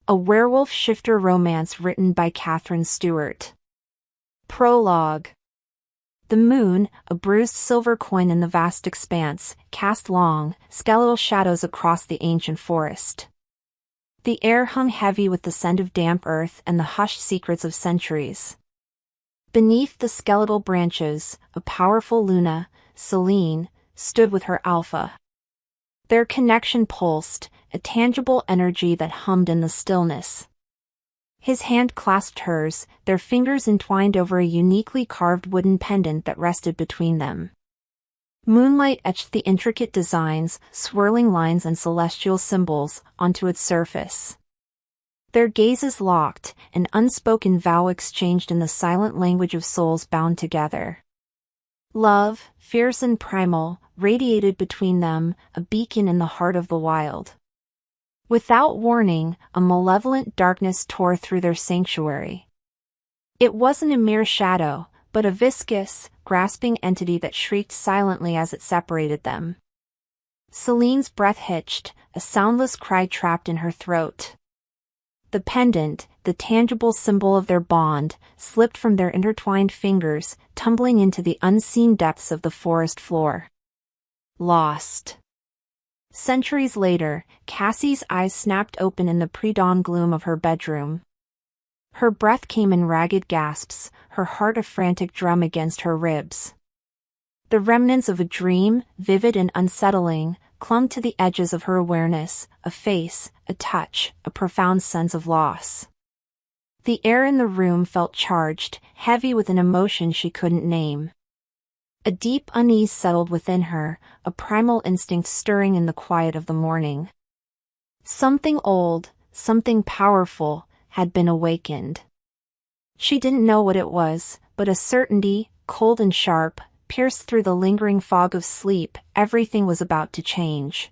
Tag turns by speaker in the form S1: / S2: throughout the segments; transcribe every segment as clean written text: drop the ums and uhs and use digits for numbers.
S1: A werewolf shifter romance written by Katherine Stewart. Prologue. The moon, a bruised silver coin in the vast expanse, cast long, skeletal shadows across the ancient forest. The air hung heavy with the scent of damp earth and the hushed secrets of centuries. Beneath the skeletal branches, a powerful Lunar, Selene, stood with her alpha. Their connection pulsed, a tangible energy that hummed in the stillness. His hand clasped hers, their fingers entwined over a uniquely carved wooden pendant that rested between them. Moonlight etched the intricate designs, swirling lines and celestial symbols, onto its surface. Their gazes locked, an unspoken vow exchanged in the silent language of souls bound together. Love, fierce and primal, radiated between them, a beacon in the heart of the wild. Without warning, a malevolent darkness tore through their sanctuary. It wasn't a mere shadow, but a viscous, grasping entity that shrieked silently as it separated them. Selene's breath hitched, a soundless cry trapped in her throat. The pendant, the tangible symbol of their bond, slipped from their intertwined fingers, tumbling into the unseen depths of the forest floor. Lost. Centuries later, Cassie's eyes snapped open in the pre-dawn gloom of her bedroom. Her breath came in ragged gasps, her heart a frantic drum against her ribs. The remnants of a dream, vivid and unsettling, clung to the edges of her awareness, a face, a touch, a profound sense of loss. The air in the room felt charged, heavy with an emotion she couldn't name. A deep unease settled within her, a primal instinct stirring in the quiet of the morning. Something old, something powerful, had been awakened. She didn't know what it was, but a certainty, cold and sharp, pierced through the lingering fog of sleep. Everything was about to change.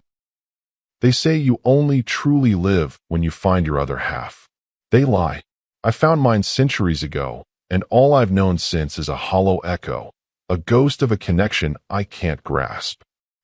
S2: They say you only truly live when you find your other half. They lie. I found mine centuries ago, and all I've known since is a hollow echo, a ghost of a connection I can't grasp.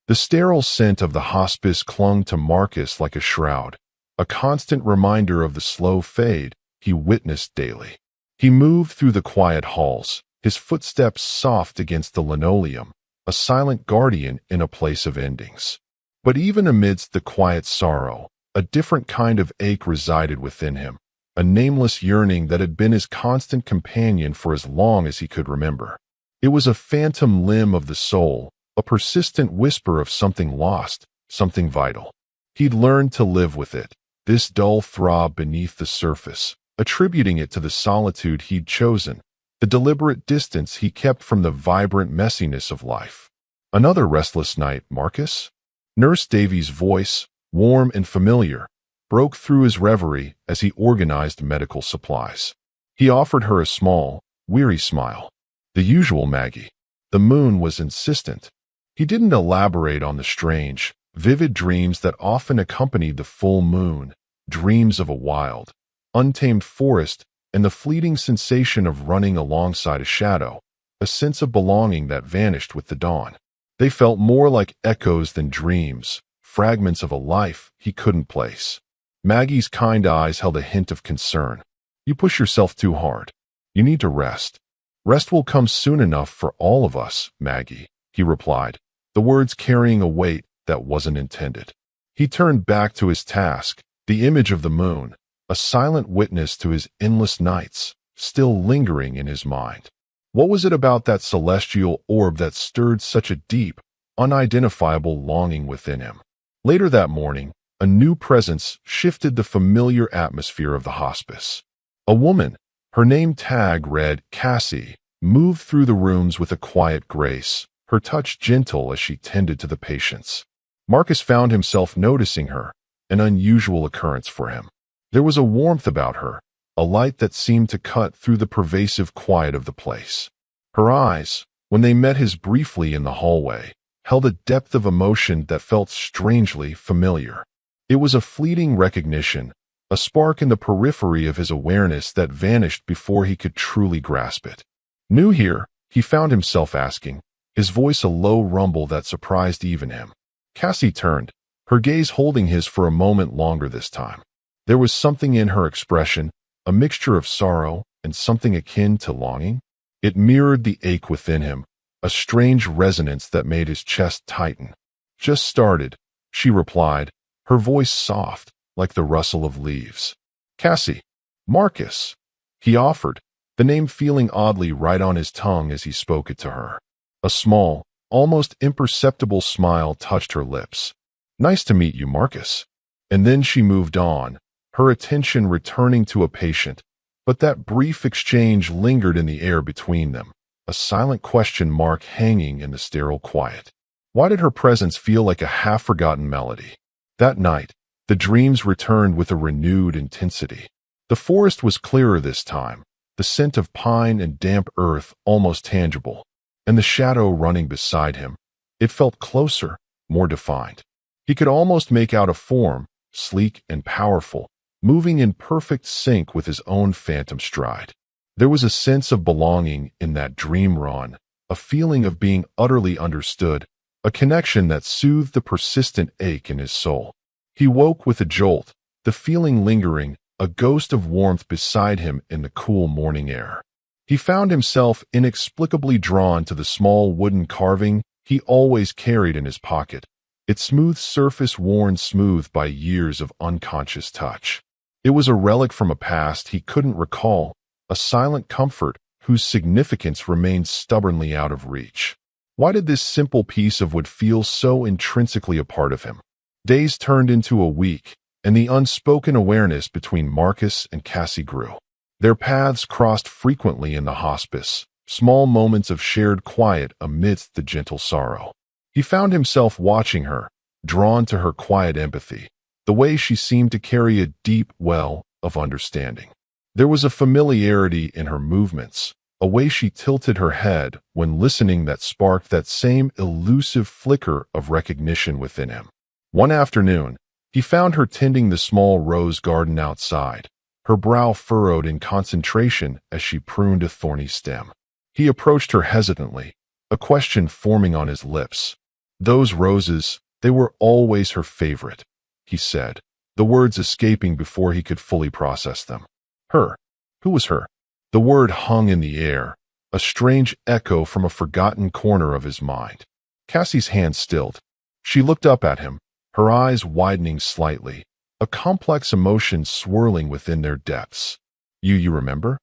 S2: The sterile scent of the hospice clung to Marcus like a shroud, a constant reminder of the slow fade he witnessed daily. He moved through the quiet halls, his footsteps soft against the linoleum, a silent guardian in a place of endings. But even amidst the quiet sorrow, a different kind of ache resided within him, a nameless yearning that had been his constant companion for as long as he could remember. It was a phantom limb of the soul, a persistent whisper of something lost, something vital. He'd learned to live with it, this dull throb beneath the surface, attributing it to the solitude he'd chosen, the deliberate distance he kept from the vibrant messiness of life. Another restless night, Marcus? Nurse Davy's voice, warm and familiar, broke through his reverie as he organized medical supplies. He offered her a small, weary smile. The usual Maggie. The moon was insistent. He didn't elaborate on the strange, vivid dreams that often accompanied the full moon, dreams of a wild, untamed forest and the fleeting sensation of running alongside a shadow, a sense of belonging that vanished with the dawn. They felt more like echoes than dreams, fragments of a life he couldn't place. Maggie's kind eyes held a hint of concern. You push yourself too hard. You need to rest. Rest will come soon enough for all of us, Maggie, he replied, the words carrying a weight that wasn't intended. He turned back to his task, the image of the moon, a silent witness to his endless nights, still lingering in his mind. What was it about that celestial orb that stirred such a deep, unidentifiable longing within him? Later that morning, a new presence shifted the familiar atmosphere of the hospice. A woman, her name tag read Cassie, moved through the rooms with a quiet grace, her touch gentle as she tended to the patients. Marcus found himself noticing her, an unusual occurrence for him. There was a warmth about her, a light that seemed to cut through the pervasive quiet of the place. Her eyes, when they met his briefly in the hallway, held a depth of emotion that felt strangely familiar. It was a fleeting recognition, a spark in the periphery of his awareness that vanished before he could truly grasp it. New here, he found himself asking, his voice a low rumble that surprised even him. Cassie turned, her gaze holding his for a moment longer this time. There was something in her expression, a mixture of sorrow and something akin to longing. It mirrored the ache within him, a strange resonance that made his chest tighten. "Just started," she replied, her voice soft, like the rustle of leaves. "Cassie." "Marcus," he offered, the name feeling oddly right on his tongue as he spoke it to her. A small, almost imperceptible smile touched her lips. "Nice to meet you, Marcus." And then she moved on, her attention returning to a patient, but that brief exchange lingered in the air between them, a silent question mark hanging in the sterile quiet. Why did her presence feel like a half-forgotten melody? That night, the dreams returned with a renewed intensity. The forest was clearer this time, the scent of pine and damp earth almost tangible, and the shadow running beside him. It felt closer, more defined. He could almost make out a form, sleek and powerful, moving in perfect sync with his own phantom stride. There was a sense of belonging in that dream run, a feeling of being utterly understood, a connection that soothed the persistent ache in his soul. He woke with a jolt, the feeling lingering, a ghost of warmth beside him in the cool morning air. He found himself inexplicably drawn to the small wooden carving he always carried in his pocket, its smooth surface worn smooth by years of unconscious touch. It was a relic from a past he couldn't recall, a silent comfort whose significance remained stubbornly out of reach. Why did this simple piece of wood feel so intrinsically a part of him? Days turned into a week, and the unspoken awareness between Marcus and Cassie grew. Their paths crossed frequently in the hospice, small moments of shared quiet amidst the gentle sorrow. He found himself watching her, drawn to her quiet empathy, the way she seemed to carry a deep well of understanding. There was a familiarity in her movements, a way she tilted her head when listening that sparked that same elusive flicker of recognition within him. One afternoon, he found her tending the small rose garden outside, her brow furrowed in concentration as she pruned a thorny stem. He approached her hesitantly, a question forming on his lips. "Those roses, they were always her favorite," he said, the words escaping before he could fully process them. Her? Who was her? The word hung in the air, a strange echo from a forgotten corner of his mind. Cassie's hand stilled. She looked up at him, her eyes widening slightly, a complex emotion swirling within their depths. You remember?"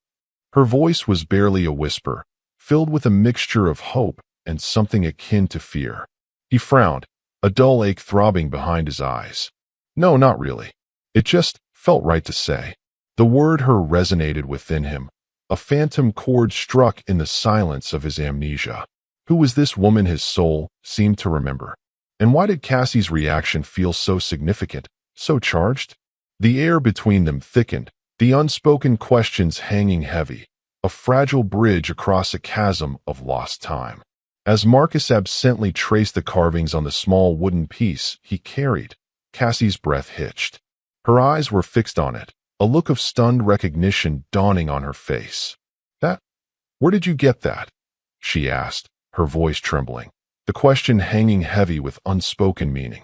S2: Her voice was barely a whisper, filled with a mixture of hope and something akin to fear. He frowned, a dull ache throbbing behind his eyes. "No, not really. It just felt right to say." The word her resonated within him, a phantom chord struck in the silence of his amnesia. Who was this woman his soul seemed to remember? And why did Cassie's reaction feel so significant, so charged? The air between them thickened, the unspoken questions hanging heavy, a fragile bridge across a chasm of lost time. As Marcus absently traced the carvings on the small wooden piece he carried, Cassie's breath hitched. Her eyes were fixed on it, a look of stunned recognition dawning on her face. Where did you get that?" she asked, her voice trembling, the question hanging heavy with unspoken meaning.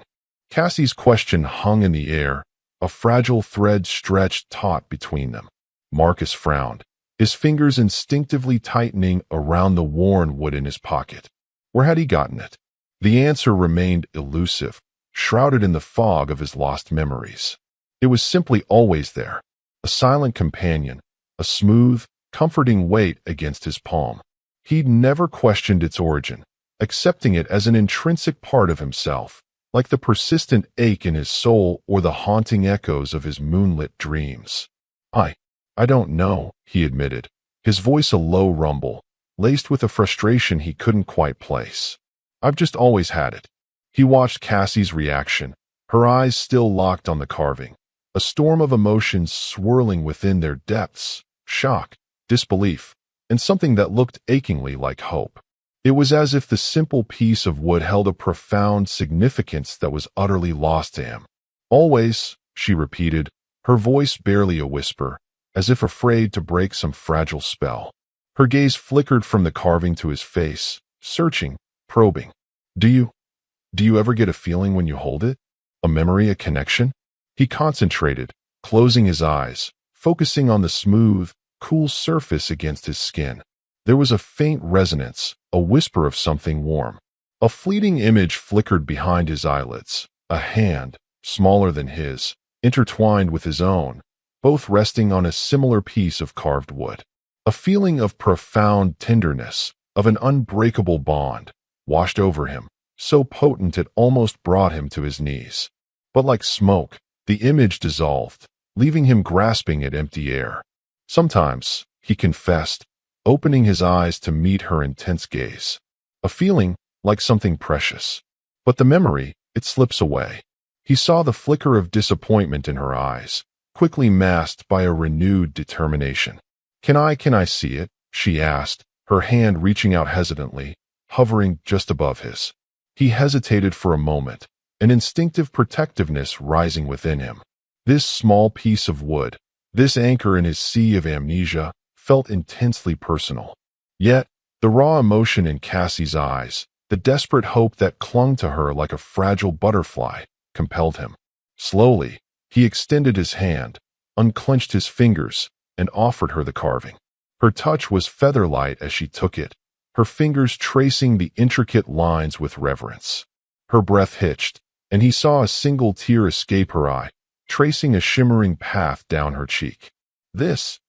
S2: Cassie's question hung in the air, a fragile thread stretched taut between them. Marcus frowned, his fingers instinctively tightening around the worn wood in his pocket. Where had he gotten it? The answer remained elusive, shrouded in the fog of his lost memories. It was simply always there, a silent companion, a smooth, comforting weight against his palm. He'd never questioned its origin, accepting it as an intrinsic part of himself, like the persistent ache in his soul or the haunting echoes of his moonlit dreams. I don't know," he admitted, his voice a low rumble, laced with a frustration he couldn't quite place. "I've just always had it." He watched Cassie's reaction, her eyes still locked on the carving, a storm of emotions swirling within their depths, shock, disbelief, and something that looked achingly like hope. It was as if the simple piece of wood held a profound significance that was utterly lost to him. "Always," she repeated, her voice barely a whisper, as if afraid to break some fragile spell. Her gaze flickered from the carving to his face, searching, probing. Do you ever get a feeling when you hold it? A memory, a connection?" He concentrated, closing his eyes, focusing on the smooth, cool surface against his skin. There was a faint resonance, a whisper of something warm. A fleeting image flickered behind his eyelids, a hand, smaller than his, intertwined with his own, both resting on a similar piece of carved wood. A feeling of profound tenderness, of an unbreakable bond, washed over him, so potent it almost brought him to his knees. But like smoke, the image dissolved, leaving him grasping at empty air. Sometimes, he confessed, opening his eyes to meet her intense gaze. A feeling like something precious. But the memory, it slips away. He saw the flicker of disappointment in her eyes, quickly masked by a renewed determination. Can I see it?" she asked, her hand reaching out hesitantly, hovering just above his. He hesitated for a moment, an instinctive protectiveness rising within him. This small piece of wood, this anchor in his sea of amnesia, felt intensely personal. Yet, the raw emotion in Cassie's eyes, the desperate hope that clung to her like a fragile butterfly, compelled him. Slowly, he extended his hand, unclenched his fingers, and offered her the carving. Her touch was feather-light as she took it, her fingers tracing the intricate lines with reverence. Her breath hitched, and he saw a single tear escape her eye, tracing a shimmering path down her cheek. "This,"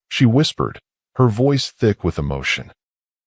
S2: she whispered, her voice thick with emotion.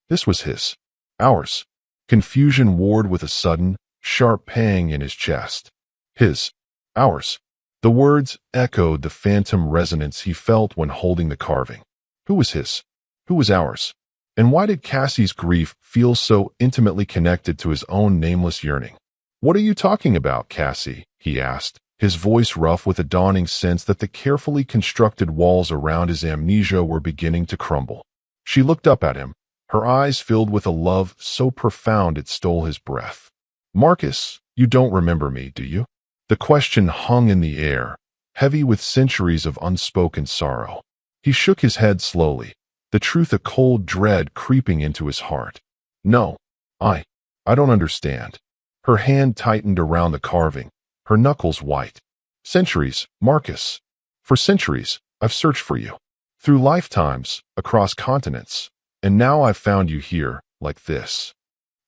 S2: This was his. Ours. Confusion warred with a sudden, sharp pang in his chest. His. Ours. The words echoed the phantom resonance he felt when holding the carving. Who was his? Who was ours? And why did Cassie's grief feel so intimately connected to his own nameless yearning? "What are you talking about, Cassie?" he asked, his voice rough with a dawning sense that the carefully constructed walls around his amnesia were beginning to crumble. She looked up at him, her eyes filled with a love so profound it stole his breath. "Marcus, you don't remember me, do you?" The question hung in the air, heavy with centuries of unspoken sorrow. He shook his head slowly, the truth a cold dread creeping into his heart. "No, I don't understand." Her hand tightened around the carving, her knuckles white. "Centuries, Marcus. For centuries, I've searched for you. Through lifetimes, across continents. And now I've found you here, like this."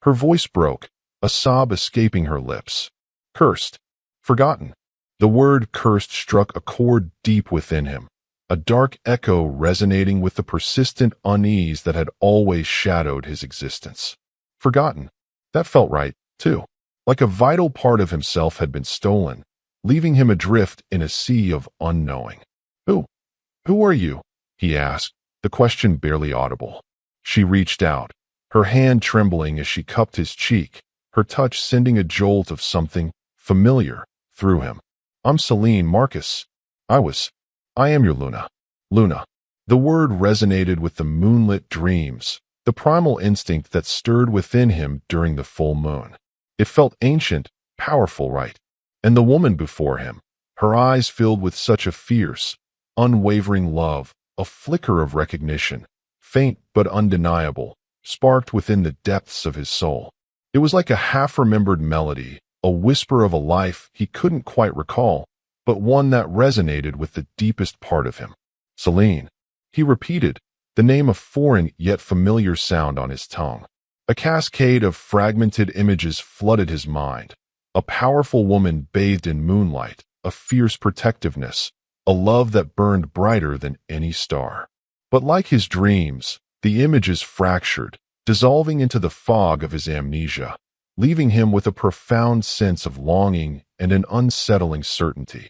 S2: Her voice broke, a sob escaping her lips. "Cursed. Forgotten." The word cursed struck a chord deep within him, a dark echo resonating with the persistent unease that had always shadowed his existence. Forgotten. That felt right, too. Like a vital part of himself had been stolen, leaving him adrift in a sea of unknowing. Who are you?" he asked, the question barely audible. She reached out, her hand trembling as she cupped his cheek, her touch sending a jolt of something familiar through him. "I'm Selene, Marcus. I am your Luna." Luna. The word resonated with the moonlit dreams, the primal instinct that stirred within him during the full moon. It felt ancient, powerful, right? And the woman before him, her eyes filled with such a fierce, unwavering love, a flicker of recognition, faint but undeniable, sparked within the depths of his soul. It was like a half-remembered melody, a whisper of a life he couldn't quite recall, but one that resonated with the deepest part of him. "Selene," he repeated, the name a foreign yet familiar sound on his tongue. A cascade of fragmented images flooded his mind. A powerful woman bathed in moonlight, a fierce protectiveness, a love that burned brighter than any star. But like his dreams, the images fractured, dissolving into the fog of his amnesia, leaving him with a profound sense of longing and an unsettling certainty.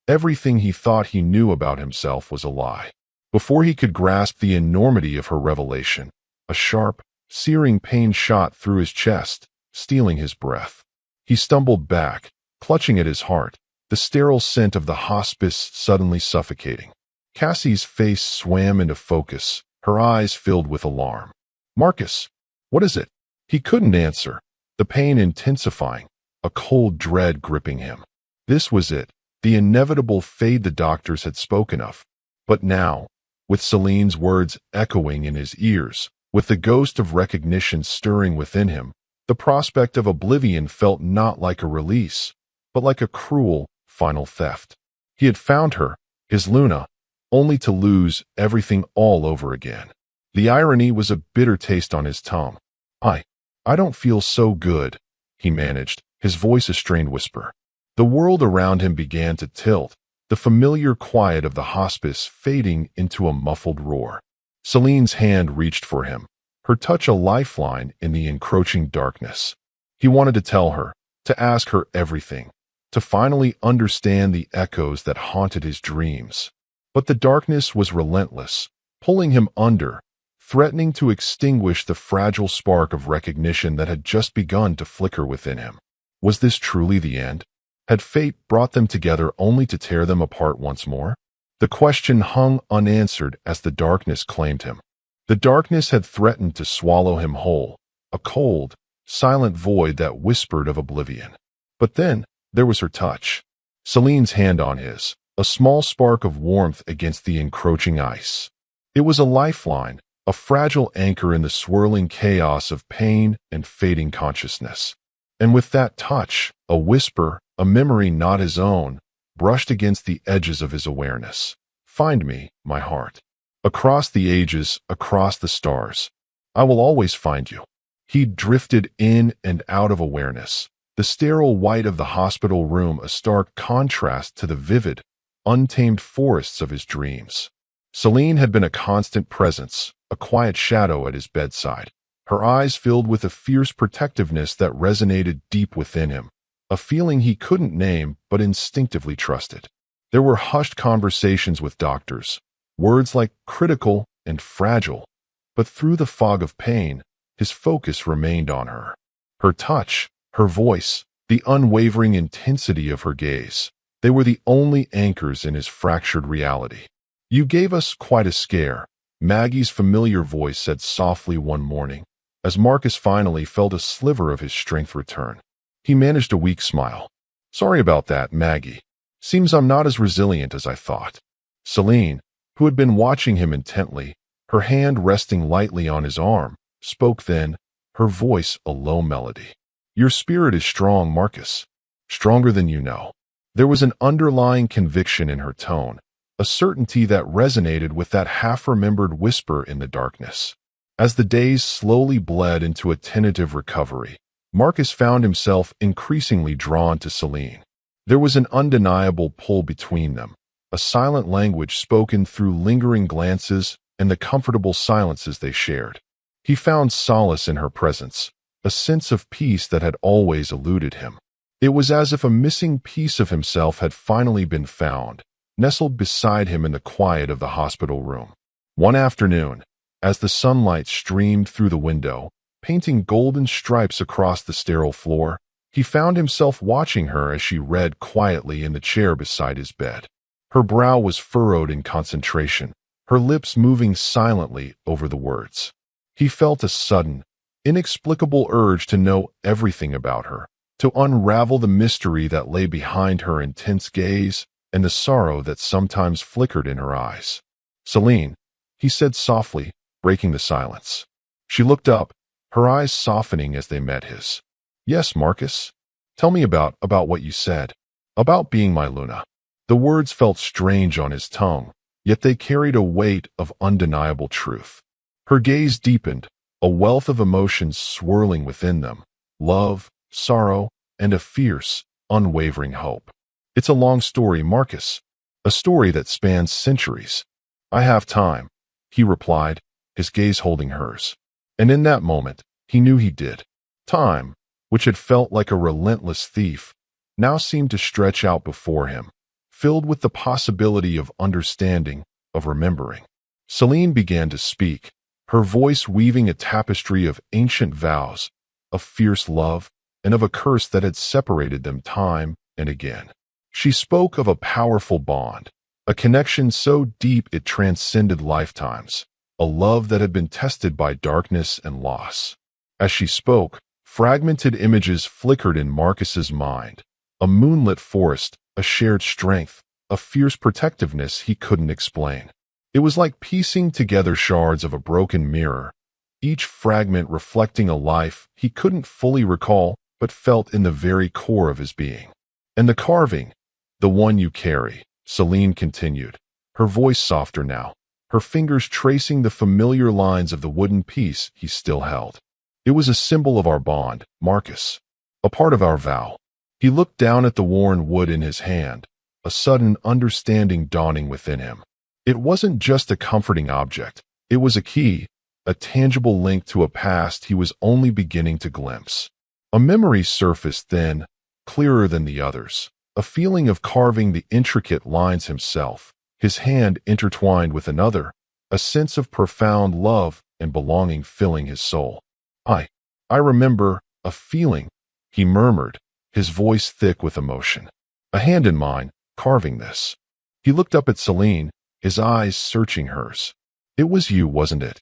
S2: Everything he thought he knew about himself was a lie. Before he could grasp the enormity of her revelation, a sharp, searing pain shot through his chest, stealing his breath. He stumbled back, clutching at his heart, the sterile scent of the hospice suddenly suffocating. Cassie's face swam into focus, her eyes filled with alarm. "Marcus, what is it?" He couldn't answer, the pain intensifying, a cold dread gripping him. This was it, the inevitable fate the doctors had spoken of. But now, with Selene's words echoing in his ears, with the ghost of recognition stirring within him, the prospect of oblivion felt not like a release, but like a cruel, final theft. He had found her, his Luna, only to lose everything all over again. The irony was a bitter taste on his tongue. I don't feel so good," he managed, his voice a strained whisper. The world around him began to tilt, the familiar quiet of the hospice fading into a muffled roar. Selene's hand reached for him, her touch a lifeline in the encroaching darkness. He wanted to tell her, to ask her everything, to finally understand the echoes that haunted his dreams. But the darkness was relentless, pulling him under, threatening to extinguish the fragile spark of recognition that had just begun to flicker within him. Was this truly the end? Had fate brought them together only to tear them apart once more? The question hung unanswered as the darkness claimed him. The darkness had threatened to swallow him whole, a cold, silent void that whispered of oblivion. But then, there was her touch. Selene's hand on his, a small spark of warmth against the encroaching ice. It was a lifeline, a fragile anchor in the swirling chaos of pain and fading consciousness. And with that touch, a whisper, a memory not his own, brushed against the edges of his awareness. "Find me, my heart. Across the ages, across the stars. I will always find you." He drifted in and out of awareness, the sterile white of the hospital room a stark contrast to the vivid, untamed forests of his dreams. Selene had been a constant presence, a quiet shadow at his bedside, her eyes filled with a fierce protectiveness that resonated deep within him, a feeling he couldn't name but instinctively trusted. There were hushed conversations with doctors, words like critical and fragile, but through the fog of pain, his focus remained on her. Her touch, her voice, the unwavering intensity of her gaze, they were the only anchors in his fractured reality. "You gave us quite a scare," Maggie's familiar voice said softly one morning, as Marcus finally felt a sliver of his strength return. He managed a weak smile. "Sorry about that, Maggie. Seems I'm not as resilient as I thought." Selene, who had been watching him intently, her hand resting lightly on his arm, spoke then, her voice a low melody. "Your spirit is strong, Marcus. Stronger than you know." There was an underlying conviction in her tone, a certainty that resonated with that half-remembered whisper in the darkness. As the days slowly bled into a tentative recovery, Marcus found himself increasingly drawn to Selene. There was an undeniable pull between them, a silent language spoken through lingering glances and the comfortable silences they shared. He found solace in her presence, a sense of peace that had always eluded him. It was as if a missing piece of himself had finally been found, nestled beside him in the quiet of the hospital room. One afternoon, as the sunlight streamed through the window, painting golden stripes across the sterile floor, he found himself watching her as she read quietly in the chair beside his bed. Her brow was furrowed in concentration, her lips moving silently over the words. He felt a sudden, inexplicable urge to know everything about her, to unravel the mystery that lay behind her intense gaze and the sorrow that sometimes flickered in her eyes. "Selene," he said softly, breaking the silence. She looked up, her eyes softening as they met his. "Yes, Marcus. Tell me about what you said. About being my Luna." The words felt strange on his tongue, yet they carried a weight of undeniable truth. Her gaze deepened, a wealth of emotions swirling within them, love, sorrow, and a fierce, unwavering hope. "It's a long story, Marcus, a story that spans centuries." "I have time," he replied, his gaze holding hers. And in that moment, he knew he did. Time, which had felt like a relentless thief, now seemed to stretch out before him, filled with the possibility of understanding, of remembering. Selene began to speak, her voice weaving a tapestry of ancient vows, of fierce love, and of a curse that had separated them time and again. She spoke of a powerful bond, a connection so deep it transcended lifetimes, a love that had been tested by darkness and loss. As she spoke, fragmented images flickered in Marcus's mind, a moonlit forest, a shared strength, a fierce protectiveness he couldn't explain. It was like piecing together shards of a broken mirror, each fragment reflecting a life he couldn't fully recall but felt in the very core of his being. "And the carving, the one you carry," Selene continued, her voice softer now, her fingers tracing the familiar lines of the wooden piece he still held. It was a symbol of our bond, Marcus, a part of our vow. He looked down at the worn wood in his hand, a sudden understanding dawning within him. It wasn't just a comforting object. It was a key, a tangible link to a past he was only beginning to glimpse. A memory surfaced then, clearer than the others, a feeling of carving the intricate lines himself, his hand intertwined with another, a sense of profound love and belonging filling his soul. I remember a feeling, he murmured, his voice thick with emotion. A hand in mine, carving this. He looked up at Selene, his eyes searching hers. It was you, wasn't it?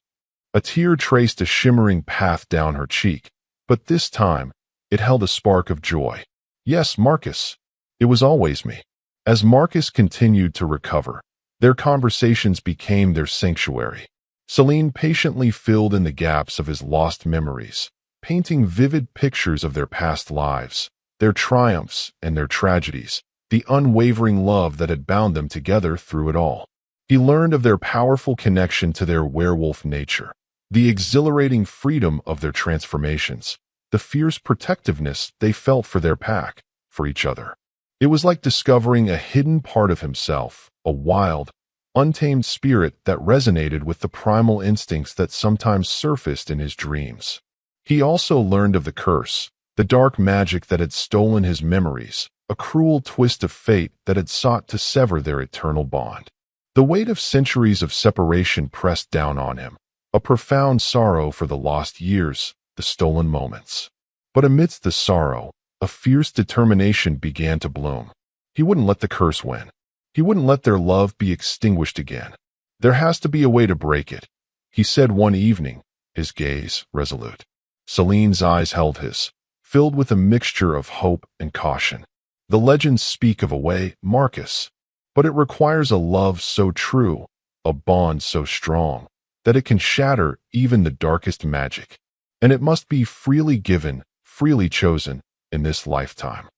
S2: A tear traced a shimmering path down her cheek, but this time, it held a spark of joy. Yes, Marcus. It was always me. As Marcus continued to recover, their conversations became their sanctuary. Selene patiently filled in the gaps of his lost memories, painting vivid pictures of their past lives, their triumphs and their tragedies, the unwavering love that had bound them together through it all. He learned of their powerful connection to their werewolf nature, the exhilarating freedom of their transformations, the fierce protectiveness they felt for their pack, for each other. It was like discovering a hidden part of himself, a wild, untamed spirit that resonated with the primal instincts that sometimes surfaced in his dreams. He also learned of the curse, the dark magic that had stolen his memories, a cruel twist of fate that had sought to sever their eternal bond. The weight of centuries of separation pressed down on him, a profound sorrow for the lost years, the stolen moments. But amidst the sorrow, a fierce determination began to bloom. He wouldn't let the curse win. He wouldn't let their love be extinguished again. There has to be a way to break it, he said one evening, his gaze resolute. Selene's eyes held his, filled with a mixture of hope and caution. The legends speak of a way, Marcus, but it requires a love so true, a bond so strong, that it can shatter even the darkest magic. And it must be freely given, freely chosen in this lifetime.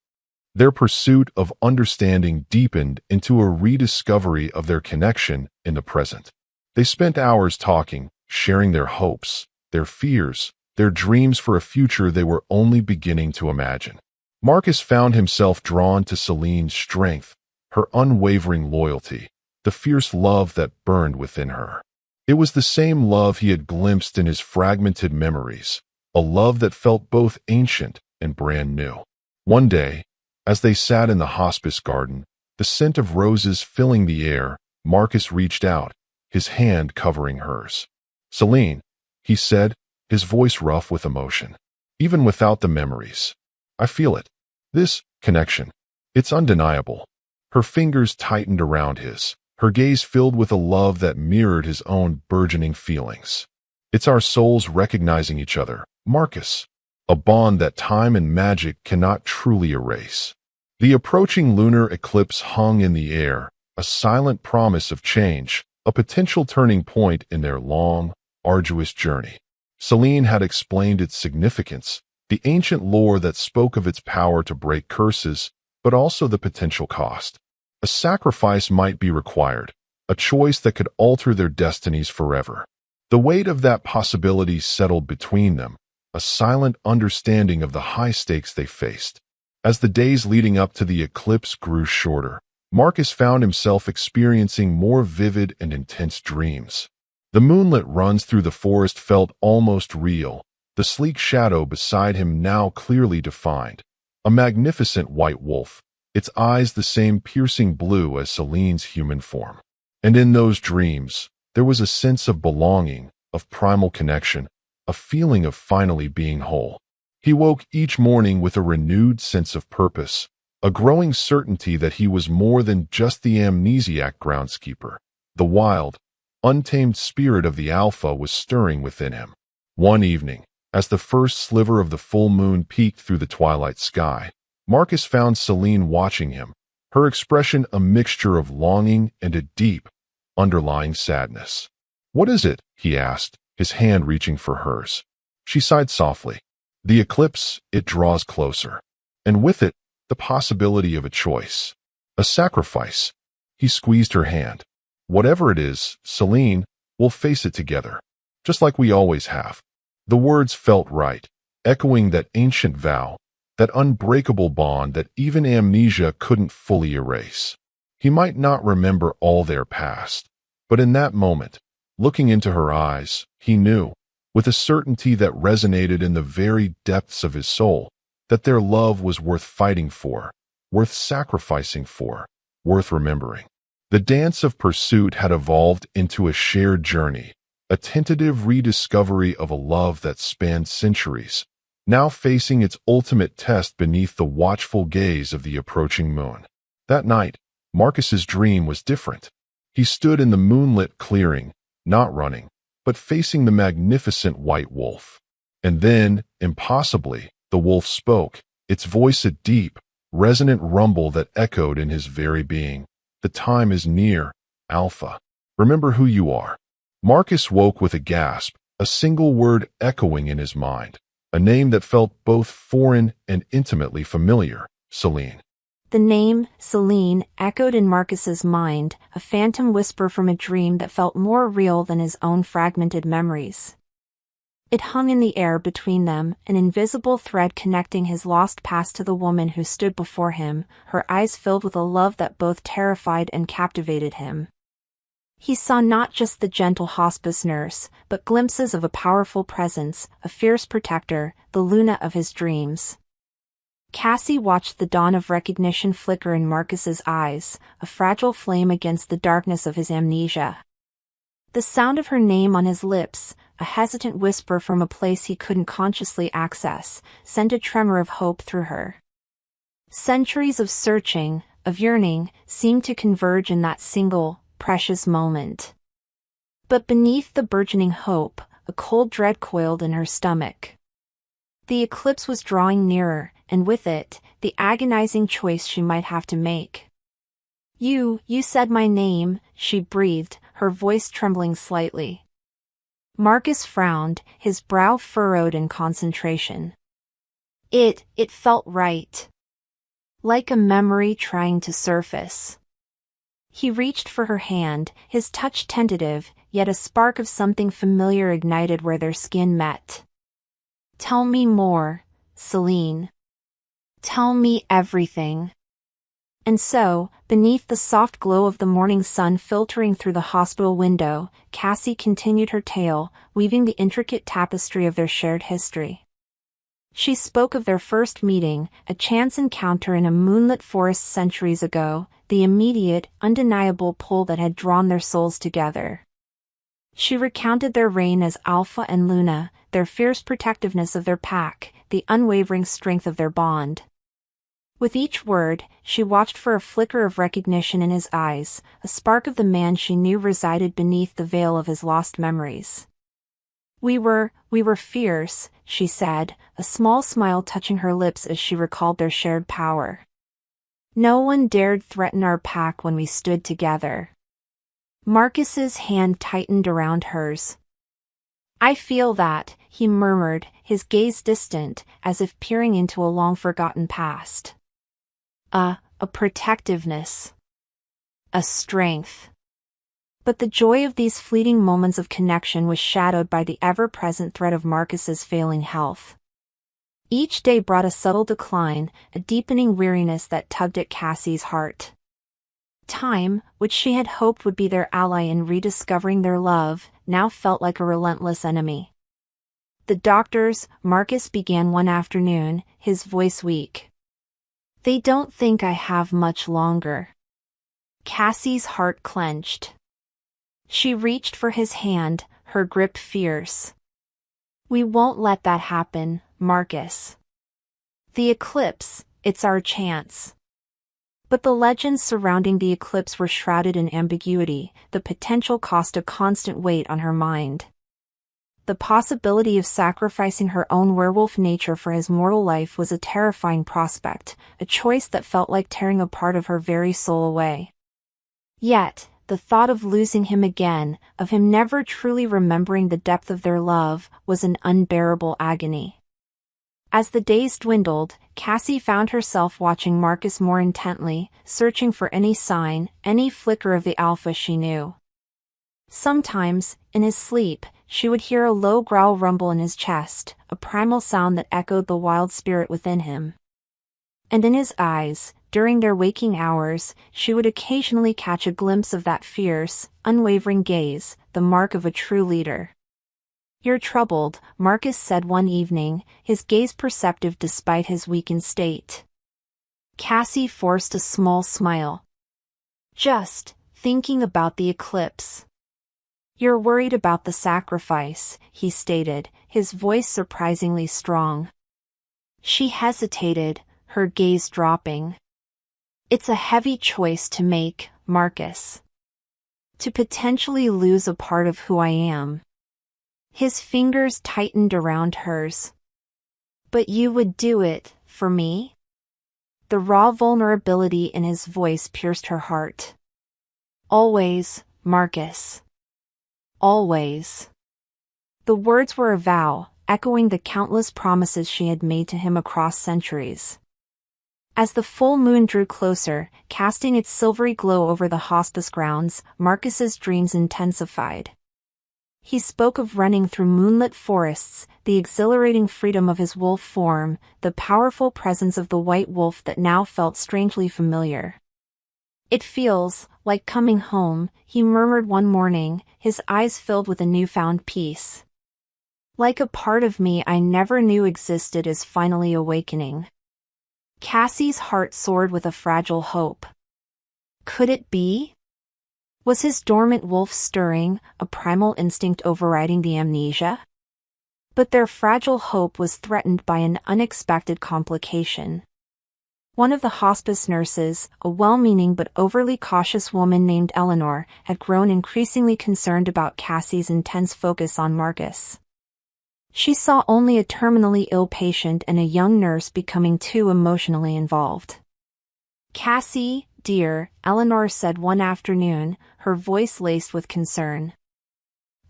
S2: Their pursuit of understanding deepened into a rediscovery of their connection in the present. They spent hours talking, sharing their hopes, their fears, their dreams for a future they were only beginning to imagine. Marcus found himself drawn to Selene's strength, her unwavering loyalty, the fierce love that burned within her. It was the same love he had glimpsed in his fragmented memories, a love that felt both ancient and brand new. One day, as they sat in the hospice garden, the scent of roses filling the air, Marcus reached out, his hand covering hers. "Selene," he said, his voice rough with emotion. "Even without the memories, I feel it. This connection, it's undeniable." Her fingers tightened around his, her gaze filled with a love that mirrored his own burgeoning feelings. "It's our souls recognizing each other, Marcus. A bond that time and magic cannot truly erase." The approaching lunar eclipse hung in the air, a silent promise of change, a potential turning point in their long, arduous journey. Selene had explained its significance, the ancient lore that spoke of its power to break curses, but also the potential cost. A sacrifice might be required, a choice that could alter their destinies forever. The weight of that possibility settled between them, a silent understanding of the high stakes they faced. As the days leading up to the eclipse grew shorter, Marcus found himself experiencing more vivid and intense dreams. The moonlit runs through the forest felt almost real, the sleek shadow beside him now clearly defined, a magnificent white wolf, its eyes the same piercing blue as Selene's human form. And in those dreams, there was a sense of belonging, of primal connection, a feeling of finally being whole. He woke each morning with a renewed sense of purpose, a growing certainty that he was more than just the amnesiac groundskeeper. The wild, untamed spirit of the alpha was stirring within him. One evening, as the first sliver of the full moon peeked through the twilight sky, Marcus found Selene watching him, her expression a mixture of longing and a deep, underlying sadness. "What is it?" he asked, his hand reaching for hers. She sighed softly. "The eclipse, it draws closer. And with it, the possibility of a choice. A sacrifice. He squeezed her hand. Whatever it is, Selene, we'll face it together, just like we always have. The words felt right, echoing that ancient vow, that unbreakable bond that even amnesia couldn't fully erase. He might not remember all their past, but in that moment, looking into her eyes, he knew, with a certainty that resonated in the very depths of his soul, that their love was worth fighting for, worth sacrificing for, worth remembering. The dance of pursuit had evolved into a shared journey, a tentative rediscovery of a love that spanned centuries, now facing its ultimate test beneath the watchful gaze of the approaching moon. That night, Marcus's dream was different. He stood in the moonlit clearing, not running, but facing the magnificent white wolf. And then, impossibly, the wolf spoke, its voice a deep, resonant rumble that echoed in his very being. The time is near, Alpha. Remember who you are. Marcus woke with a gasp, a single word echoing in his mind, a name that felt both foreign and intimately familiar, Selene.
S1: The name, Selene, echoed in Marcus's mind, a phantom whisper from a dream that felt more real than his own fragmented memories. It hung in the air between them, an invisible thread connecting his lost past to the woman who stood before him, her eyes filled with a love that both terrified and captivated him. He saw not just the gentle hospice nurse, but glimpses of a powerful presence, a fierce protector, the Lunar of his dreams. Cassie watched the dawn of recognition flicker in Marcus's eyes, a fragile flame against the darkness of his amnesia. The sound of her name on his lips, a hesitant whisper from a place he couldn't consciously access, sent a tremor of hope through her. Centuries of searching, of yearning, seemed to converge in that single, precious moment. But beneath the burgeoning hope, a cold dread coiled in her stomach. The eclipse was drawing nearer, and with it, the agonizing choice she might have to make. You said my name," she breathed, her voice trembling slightly. Marcus frowned, his brow furrowed in concentration. It felt right. Like a memory trying to surface. He reached for her hand, his touch tentative, yet a spark of something familiar ignited where their skin met. "Tell me more, Selene. Tell me everything." And so, beneath the soft glow of the morning sun filtering through the hospital window, Cassie continued her tale, weaving the intricate tapestry of their shared history. She spoke of their first meeting, a chance encounter in a moonlit forest centuries ago, the immediate, undeniable pull that had drawn their souls together. She recounted their reign as Alpha and Luna, their fierce protectiveness of their pack, the unwavering strength of their bond. With each word, she watched for a flicker of recognition in his eyes, a spark of the man she knew resided beneath the veil of his lost memories. We were fierce," she said, a small smile touching her lips as she recalled their shared power. "No one dared threaten our pack when we stood together." Marcus's hand tightened around hers. "I feel that," he murmured, his gaze distant, as if peering into a long-forgotten past. A protectiveness. A strength. But the joy of these fleeting moments of connection was shadowed by the ever-present threat of Marcus's failing health. Each day brought a subtle decline, a deepening weariness that tugged at Cassie's heart. Time, which she had hoped would be their ally in rediscovering their love, now felt like a relentless enemy. "The doctors," Marcus began one afternoon, his voice weak. "They don't think I have much longer." Cassie's heart clenched. She reached for his hand, her grip fierce. "We won't let that happen, Marcus. The eclipse, it's our chance." But the legends surrounding the eclipse were shrouded in ambiguity, the potential cost a constant weight on her mind. The possibility of sacrificing her own werewolf nature for his mortal life was a terrifying prospect, a choice that felt like tearing a part of her very soul away. Yet, the thought of losing him again, of him never truly remembering the depth of their love, was an unbearable agony. As the days dwindled, Cassie found herself watching Marcus more intently, searching for any sign, any flicker of the alpha she knew. Sometimes, in his sleep, she would hear a low growl rumble in his chest, a primal sound that echoed the wild spirit within him. And in his eyes, during their waking hours, she would occasionally catch a glimpse of that fierce, unwavering gaze, the mark of a true leader. "You're troubled," Marcus said one evening, his gaze perceptive despite his weakened state. Cassie forced a small smile. "Just thinking about the eclipse." "You're worried about the sacrifice," he stated, his voice surprisingly strong. She hesitated, her gaze dropping. "It's a heavy choice to make, Marcus. To potentially lose a part of who I am." His fingers tightened around hers. "But you would do it, for me?" The raw vulnerability in his voice pierced her heart. "Always, Marcus. Always." The words were a vow, echoing the countless promises she had made to him across centuries. As the full moon drew closer, casting its silvery glow over the hospice grounds, Marcus's dreams intensified. He spoke of running through moonlit forests, the exhilarating freedom of his wolf form, the powerful presence of the white wolf that now felt strangely familiar. "It feels like coming home," he murmured one morning, his eyes filled with a newfound peace. "Like a part of me I never knew existed is finally awakening." Cassie's heart soared with a fragile hope. Could it be? Was his dormant wolf stirring, a primal instinct overriding the amnesia? But their fragile hope was threatened by an unexpected complication. One of the hospice nurses, a well-meaning but overly cautious woman named Eleanor, had grown increasingly concerned about Cassie's intense focus on Marcus. She saw only a terminally ill patient and a young nurse becoming too emotionally involved. "Cassie, dear," Eleanor said one afternoon, her voice laced with concern.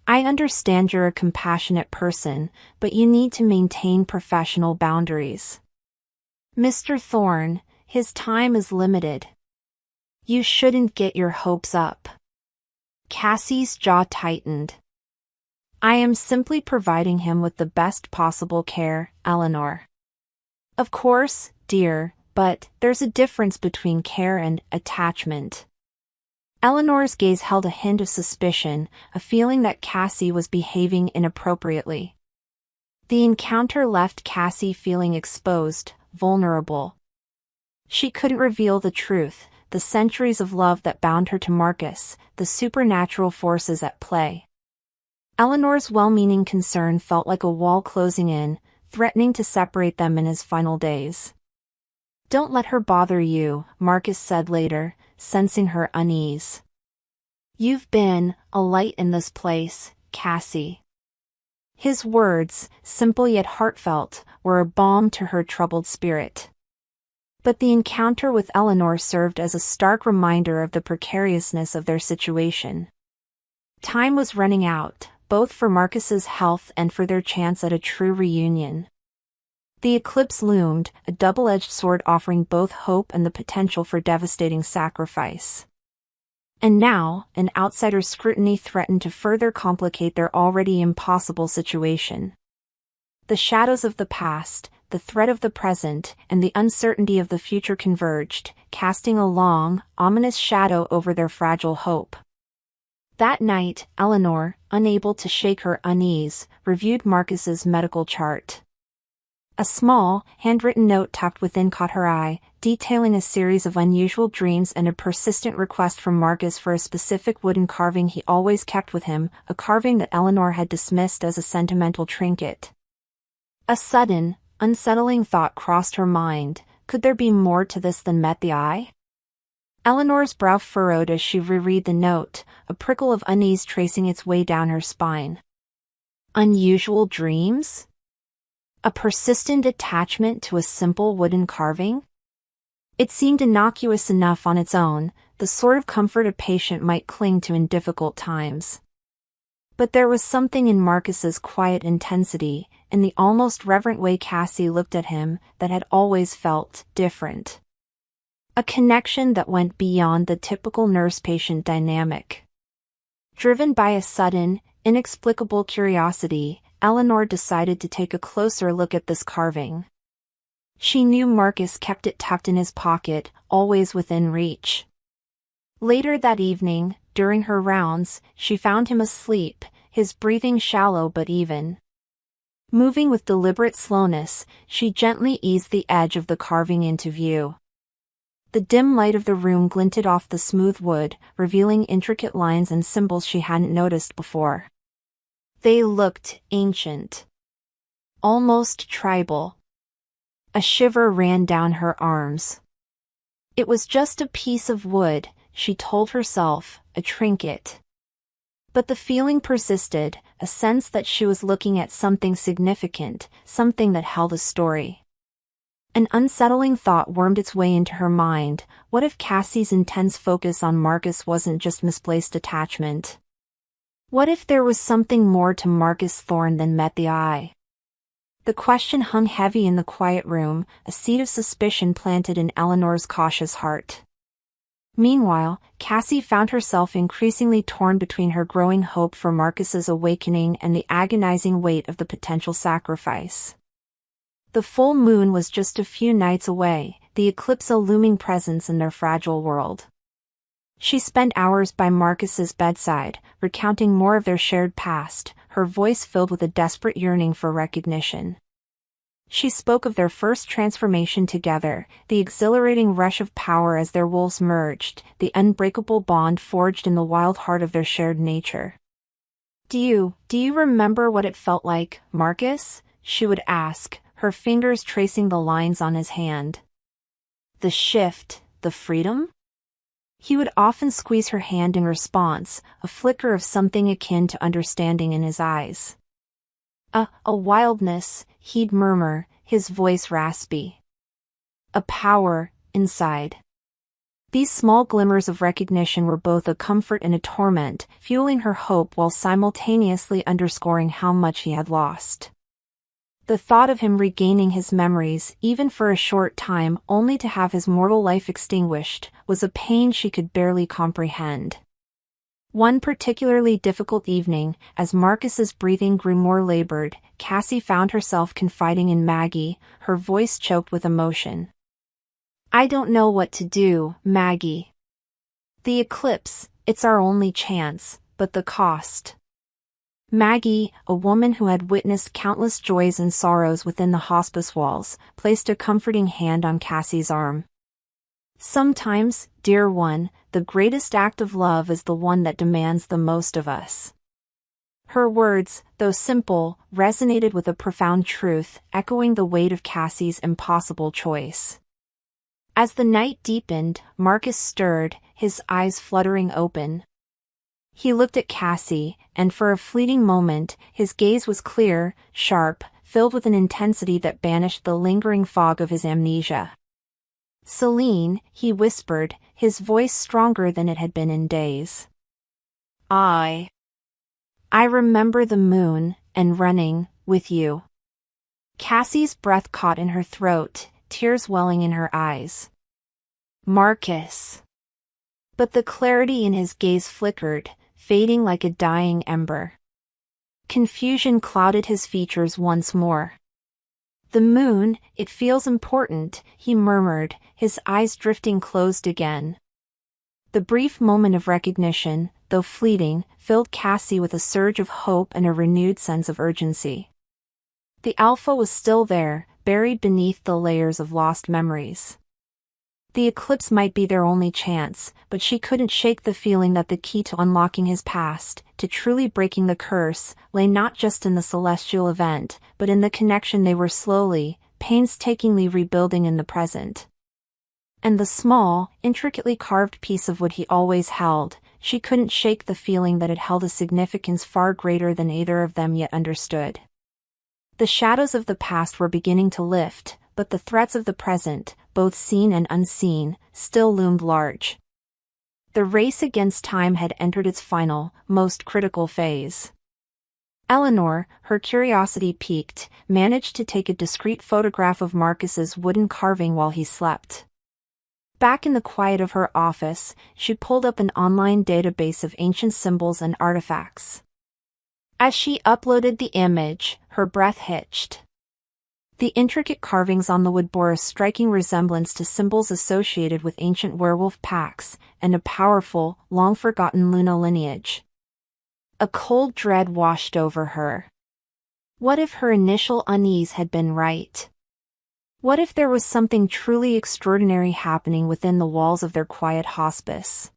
S1: "I understand you're a compassionate person, but you need to maintain professional boundaries. Mr. Thorne, his time is limited. You shouldn't get your hopes up." Cassie's jaw tightened. "I am simply providing him with the best possible care, Eleanor." "Of course, dear, but there's a difference between care and attachment." Eleanor's gaze held a hint of suspicion, a feeling that Cassie was behaving inappropriately. The encounter left Cassie feeling exposed, vulnerable. She couldn't reveal the truth, the centuries of love that bound her to Marcus, the supernatural forces at play. Eleanor's well-meaning concern felt like a wall closing in, threatening to separate them in his final days. "Don't let her bother you," Marcus said later, sensing her unease. "You've been a light in this place, Cassie." His words, simple yet heartfelt, were a balm to her troubled spirit. But the encounter with Eleanor served as a stark reminder of the precariousness of their situation. Time was running out, both for Marcus's health and for their chance at a true reunion. The eclipse loomed, a double-edged sword offering both hope and the potential for devastating sacrifice. And now, an outsider's scrutiny threatened to further complicate their already impossible situation. The shadows of the past, the threat of the present, and the uncertainty of the future converged, casting a long, ominous shadow over their fragile hope. That night, Eleanor, unable to shake her unease, reviewed Marcus's medical chart. A small, handwritten note tucked within caught her eye, detailing a series of unusual dreams and a persistent request from Marcus for a specific wooden carving he always kept with him, a carving that Eleanor had dismissed as a sentimental trinket. A sudden, unsettling thought crossed her mind: could there be more to this than met the eye? Eleanor's brow furrowed as she reread the note, a prickle of unease tracing its way down her spine. Unusual dreams? A persistent attachment to a simple wooden carving? It seemed innocuous enough on its own, the sort of comfort a patient might cling to in difficult times. But there was something in Marcus's quiet intensity, in the almost reverent way Cassie looked at him, that had always felt different. A connection that went beyond the typical nurse-patient dynamic. Driven by a sudden, inexplicable curiosity, Eleanor decided to take a closer look at this carving. She knew Marcus kept it tucked in his pocket, always within reach. Later that evening, during her rounds, she found him asleep, his breathing shallow but even. Moving with deliberate slowness, she gently eased the edge of the carving into view. The dim light of the room glinted off the smooth wood, revealing intricate lines and symbols she hadn't noticed before. They looked ancient. Almost tribal. A shiver ran down her arms. It was just a piece of wood, she told herself, a trinket. But the feeling persisted, a sense that she was looking at something significant, something that held a story. An unsettling thought wormed its way into her mind. What if Cassie's intense focus on Marcus wasn't just misplaced attachment? What if there was something more to Marcus Thorne than met the eye? The question hung heavy in the quiet room, a seed of suspicion planted in Eleanor's cautious heart. Meanwhile, Cassie found herself increasingly torn between her growing hope for Marcus's awakening and the agonizing weight of the potential sacrifice. The full moon was just a few nights away, the eclipse a looming presence in their fragile world. She spent hours by Marcus's bedside, recounting more of their shared past, her voice filled with a desperate yearning for recognition. She spoke of their first transformation together, the exhilarating rush of power as their wolves merged, the unbreakable bond forged in the wild heart of their shared nature. Do you remember what it felt like, Marcus? She would ask, her fingers tracing the lines on his hand. The shift, the freedom? He would often squeeze her hand in response, a flicker of something akin to understanding in his eyes. A wildness, he'd murmur, his voice raspy. A power, inside. These small glimmers of recognition were both a comfort and a torment, fueling her hope while simultaneously underscoring how much he had lost. The thought of him regaining his memories, even for a short time, only to have his mortal life extinguished, was a pain she could barely comprehend. One particularly difficult evening, as Marcus's breathing grew more labored, Cassie found herself confiding in Maggie, her voice choked with emotion. "I don't know what to do, Maggie. The eclipse, it's our only chance, but the cost." Maggie, a woman who had witnessed countless joys and sorrows within the hospice walls, placed a comforting hand on Cassie's arm. "Sometimes, dear one, the greatest act of love is the one that demands the most of us." Her words, though simple, resonated with a profound truth, echoing the weight of Cassie's impossible choice. As the night deepened, Marcus stirred, his eyes fluttering open. He looked at Cassie, and for a fleeting moment, his gaze was clear, sharp, filled with an intensity that banished the lingering fog of his amnesia. "Selene," he whispered, his voice stronger than it had been in days. I remember the moon, and running, with you." Cassie's breath caught in her throat, tears welling in her eyes. "Marcus." But the clarity in his gaze flickered, fading like a dying ember. Confusion clouded his features once more. "The moon, it feels important," he murmured, his eyes drifting closed again. The brief moment of recognition, though fleeting, filled Cassie with a surge of hope and a renewed sense of urgency. The alpha was still there, buried beneath the layers of lost memories. The eclipse might be their only chance, but she couldn't shake the feeling that the key to unlocking his past, to truly breaking the curse, lay not just in the celestial event, but in the connection they were slowly, painstakingly rebuilding in the present. And the small, intricately carved piece of wood he always held, she couldn't shake the feeling that it held a significance far greater than either of them yet understood. The shadows of the past were beginning to lift, but the threats of the present, both seen and unseen, still loomed large. The race against time had entered its final, most critical phase. Eleanor, her curiosity piqued, managed to take a discreet photograph of Marcus's wooden carving while he slept. Back in the quiet of her office, she pulled up an online database of ancient symbols and artifacts. As she uploaded the image, her breath hitched. The intricate carvings on the wood bore a striking resemblance to symbols associated with ancient werewolf packs and a powerful, long-forgotten Lunar lineage. A cold dread washed over her. What if her initial unease had been right? What if there was something truly extraordinary happening within the walls of their quiet hospice?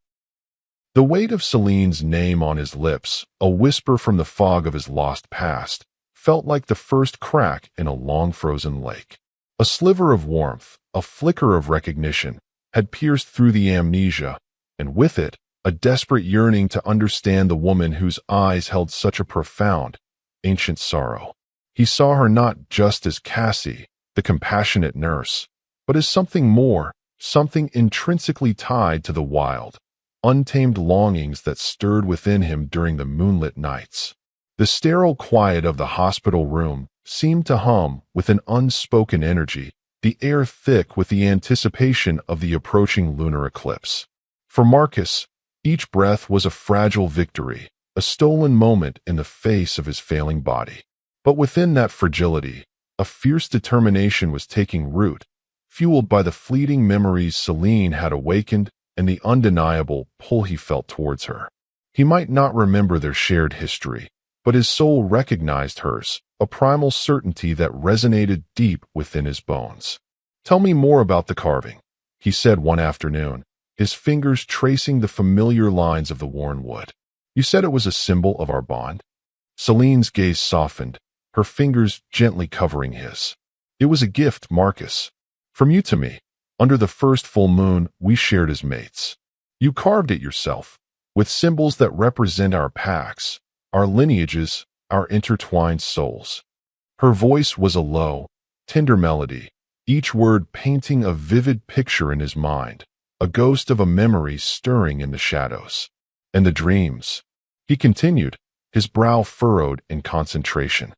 S2: The weight of Selene's name on his lips, a whisper from the fog of his lost past, felt like the first crack in a long-frozen lake. A sliver of warmth, a flicker of recognition, had pierced through the amnesia, and with it, a desperate yearning to understand the woman whose eyes held such a profound, ancient sorrow. He saw her not just as Cassie, the compassionate nurse, but as something more, something intrinsically tied to the wild, untamed longings that stirred within him during the moonlit nights. The sterile quiet of the hospital room seemed to hum with an unspoken energy, the air thick with the anticipation of the approaching lunar eclipse. For Marcus, each breath was a fragile victory, a stolen moment in the face of his failing body. But within that fragility, a fierce determination was taking root, fueled by the fleeting memories Selene had awakened and the undeniable pull he felt towards her. He might not remember their shared history, but his soul recognized hers, a primal certainty that resonated deep within his bones. "Tell me more about the carving," he said one afternoon, his fingers tracing the familiar lines of the worn wood. "You said it was a symbol of our bond?" Selene's gaze softened, her fingers gently covering his. "It was a gift, Marcus. From you to me. Under the first full moon we shared as mates. You carved it yourself, with symbols that represent our packs, our lineages, our intertwined souls." Her voice was a low, tender melody, each word painting a vivid picture in his mind, a ghost of a memory stirring in the shadows. "And the dreams," he continued, his brow furrowed in concentration.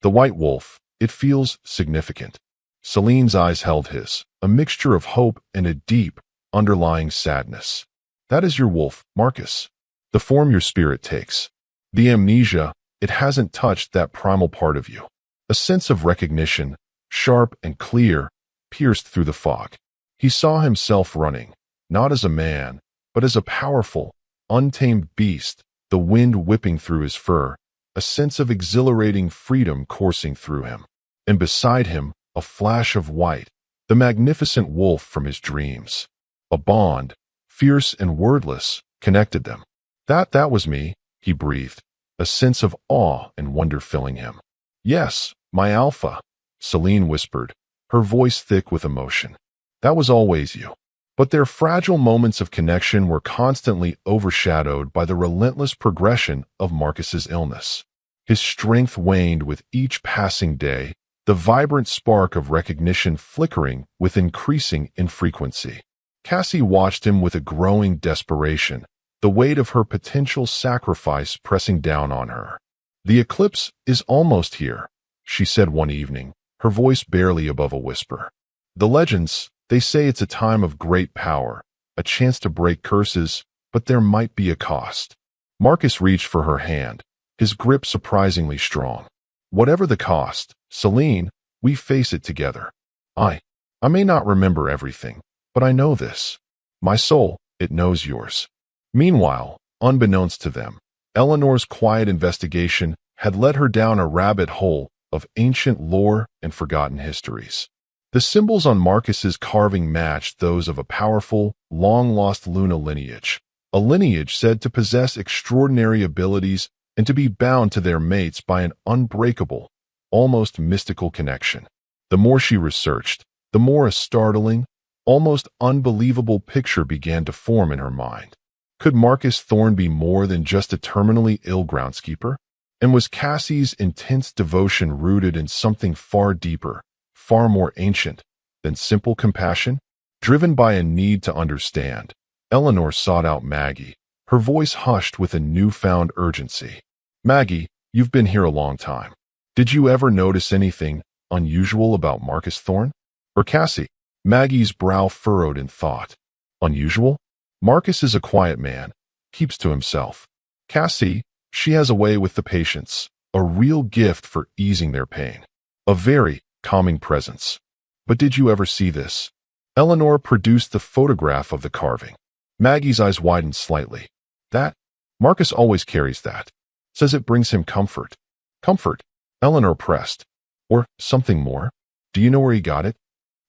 S2: "The white wolf, it feels significant." Selene's eyes held his, a mixture of hope and a deep, underlying sadness. "That is your wolf, Marcus. The form your spirit takes. The amnesia, it hasn't touched that primal part of you." A sense of recognition, sharp and clear, pierced through the fog. He saw himself running, not as a man, but as a powerful, untamed beast, the wind whipping through his fur, a sense of exhilarating freedom coursing through him. And beside him, a flash of white, the magnificent wolf from his dreams. A bond, fierce and wordless, connected them. That was me," he breathed, a sense of awe and wonder filling him. "Yes, my alpha," Selene whispered, her voice thick with emotion. "That was always you." But their fragile moments of connection were constantly overshadowed by the relentless progression of Marcus's illness. His strength waned with each passing day, the vibrant spark of recognition flickering with increasing infrequency. Cassie watched him with a growing desperation, the weight of her potential sacrifice pressing down on her. "The eclipse is almost here," she said one evening, her voice barely above a whisper. "The legends, they say it's a time of great power, a chance to break curses, but there might be a cost." Marcus reached for her hand, his grip surprisingly strong. "Whatever the cost, Selene, we face it together. I may not remember everything, but I know this. My soul, it knows yours." Meanwhile, unbeknownst to them, Eleanor's quiet investigation had led her down a rabbit hole of ancient lore and forgotten histories. The symbols on Marcus's carving matched those of a powerful, long-lost Lunar lineage, a lineage said to possess extraordinary abilities and to be bound to their mates by an unbreakable, almost mystical connection. The more she researched, the more a startling, almost unbelievable picture began to form in her mind. Could Marcus Thorne be more than just a terminally ill groundskeeper? And was Cassie's intense devotion rooted in something far deeper, far more ancient, than simple compassion? Driven by a need to understand, Eleanor sought out Maggie, her voice hushed with a newfound urgency. "Maggie, You've been here a long time. Did you ever notice anything unusual about Marcus Thorne? Or Cassie? Maggie's brow furrowed in thought. Unusual? Marcus is a quiet man, keeps to himself. Cassie, she has a way with the patients, a real gift for easing their pain. A very calming presence. But did you ever see this? Eleanor produced the photograph of the carving. Maggie's eyes widened slightly. That? Marcus always carries that. Says it brings him comfort. Comfort? Eleanor pressed. Or something more? Do you know where he got it?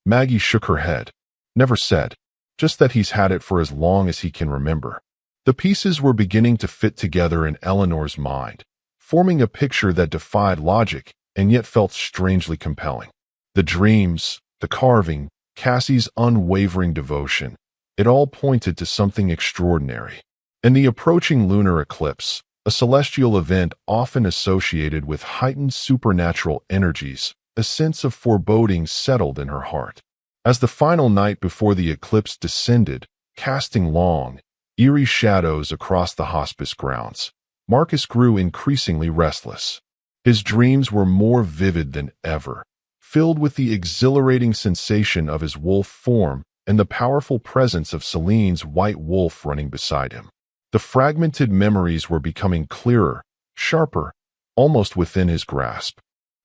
S2: Maggie shook her head. Never said. Just that he's had it for as long as he can remember. The pieces were beginning to fit together in Eleanor's mind, forming a picture that defied logic and yet felt strangely compelling. The dreams, the carving, Cassie's unwavering devotion, it all pointed to something extraordinary. In the approaching lunar eclipse, a celestial event often associated with heightened supernatural energies, a sense of foreboding settled in her heart. As the final night before the eclipse descended, casting long, eerie shadows across the hospice grounds, Marcus grew increasingly restless. His dreams were more vivid than ever, filled with the exhilarating sensation of his wolf form and the powerful presence of Selene's white wolf running beside him. The fragmented memories were becoming clearer, sharper, almost within his grasp.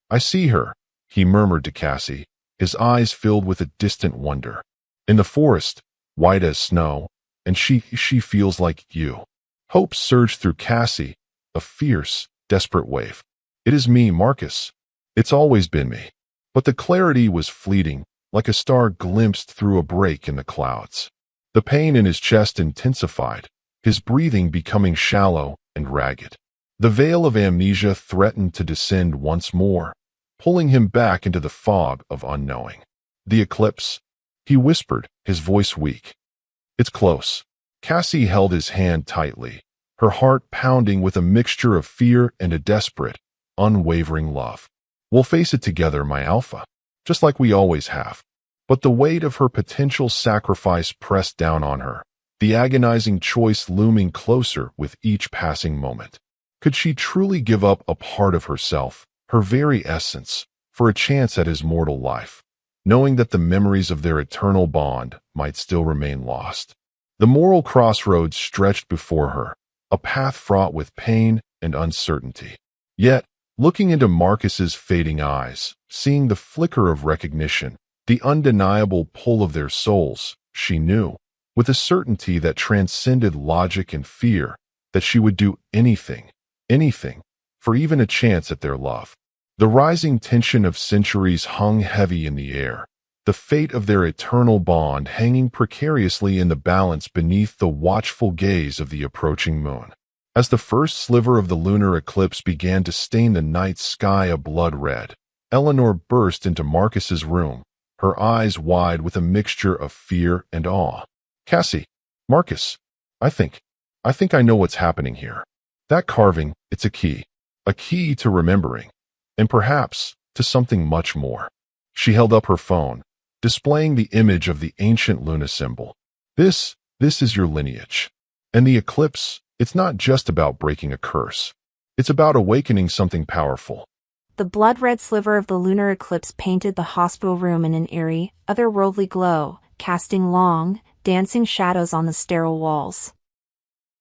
S2: I see her, he murmured to Cassie, his eyes filled with a distant wonder. In the forest, white as snow, and she feels like you. Hope surged through Cassie, a fierce, desperate wave. It is me, Marcus. It's always been me. But the clarity was fleeting, like a star glimpsed through a break in the clouds. The pain in his chest intensified, his breathing becoming shallow and ragged. The veil of amnesia threatened to descend once more, pulling him back into the fog of unknowing. The eclipse, he whispered, his voice weak. It's close. Cassie held his hand tightly, her heart pounding with a mixture of fear and a desperate, unwavering love. We'll face it together, my alpha, just like we always have. But the weight of her potential sacrifice pressed down on her, the agonizing choice looming closer with each passing moment. Could she truly give up a part of herself, her very essence, for a chance at his mortal life, knowing that the memories of their eternal bond might still remain lost? The moral crossroads stretched before her, a path fraught with pain and uncertainty. Yet, looking into Marcus's fading eyes, seeing the flicker of recognition, the undeniable pull of their souls, she knew, with a certainty that transcended logic and fear, that she would do anything, for even a chance at their love. The rising tension of centuries hung heavy in the air, the fate of their eternal bond hanging precariously in the balance beneath the watchful gaze of the approaching moon. As the first sliver of the lunar eclipse began to stain the night sky a blood red, Eleanor burst into Marcus's room, her eyes wide with a mixture of fear and awe. Cassie, Marcus, I think I know what's happening here. That carving, it's a key to remembering, and perhaps to something much more. She held up her phone, displaying the image of the ancient Luna symbol. This is your lineage. And the eclipse, it's not just about breaking a curse. It's about awakening something powerful.
S1: The blood-red sliver of the lunar eclipse painted the hospital room in an eerie, otherworldly glow, casting long, dancing shadows on the sterile walls.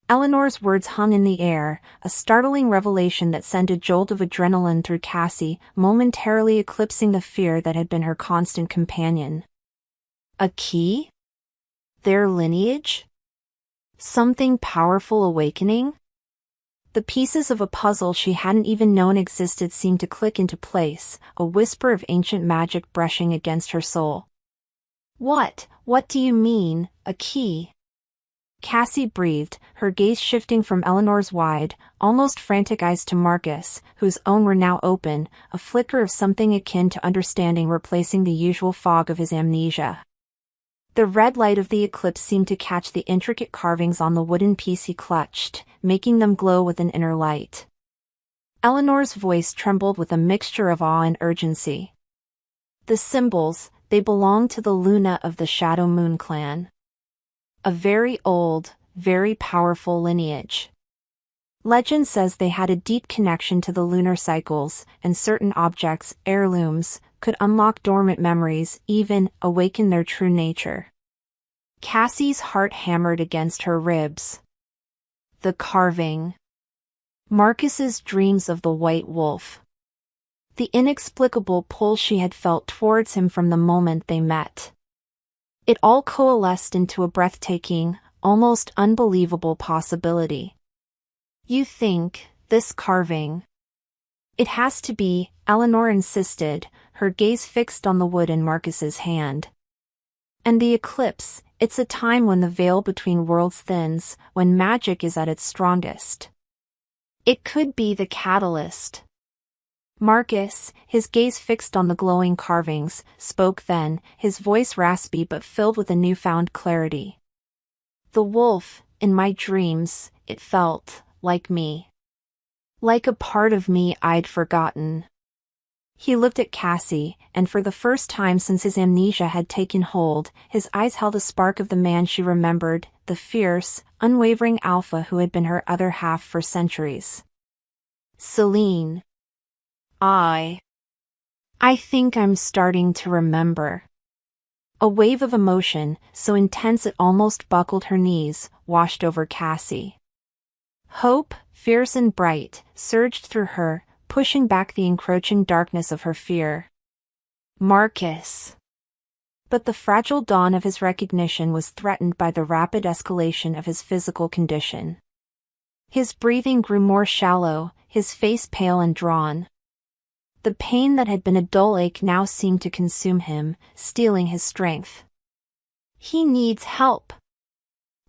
S1: Eleanor's words hung in the air, a startling revelation that sent a jolt of adrenaline through Cassie, momentarily eclipsing the fear that had been her constant companion. A key? Their lineage? Something powerful awakening? The pieces of a puzzle she hadn't even known existed seemed to click into place, a whisper of ancient magic brushing against her soul. What do you mean, a key? Cassie breathed, her gaze shifting from Eleanor's wide, almost frantic eyes to Marcus, whose own were now open, a flicker of something akin to understanding replacing the usual fog of his amnesia. The red light of the eclipse seemed to catch the intricate carvings on the wooden piece he clutched, making them glow with an inner light. Eleanor's voice trembled with a mixture of awe and urgency. The symbols, they belong to the Luna of the Shadow Moon clan. A very old, very powerful lineage. Legend says they had a deep connection to the lunar cycles, and certain objects, heirlooms, could unlock dormant memories, even awaken their true nature. Cassie's heart hammered against her ribs. The carving. Marcus's dreams of the white wolf. The inexplicable pull she had felt towards him from the moment they met. It all coalesced into a breathtaking, almost unbelievable possibility. You think, this carving? It has to be, Eleanor insisted, her gaze fixed on the wood in Marcus's hand. And the eclipse, it's a time when the veil between worlds thins, when magic is at its strongest. It could be the catalyst. Marcus, his gaze fixed on the glowing carvings, spoke then, his voice raspy but filled with a newfound clarity. The wolf, in my dreams, it felt like me. Like a part of me I'd forgotten. He looked at Cassie, and for the first time since his amnesia had taken hold, his eyes held a spark of the man she remembered, the fierce, unwavering alpha who had been her other half for centuries. Selene. I think I'm starting to remember. A wave of emotion, so intense it almost buckled her knees, washed over Cassie. Hope, fierce and bright, surged through her, pushing back the encroaching darkness of her fear. Marcus. But the fragile dawn of his recognition was threatened by the rapid escalation of his physical condition. His breathing grew more shallow, his face pale and drawn. The pain that had been a dull ache now seemed to consume him, stealing his strength. He needs help.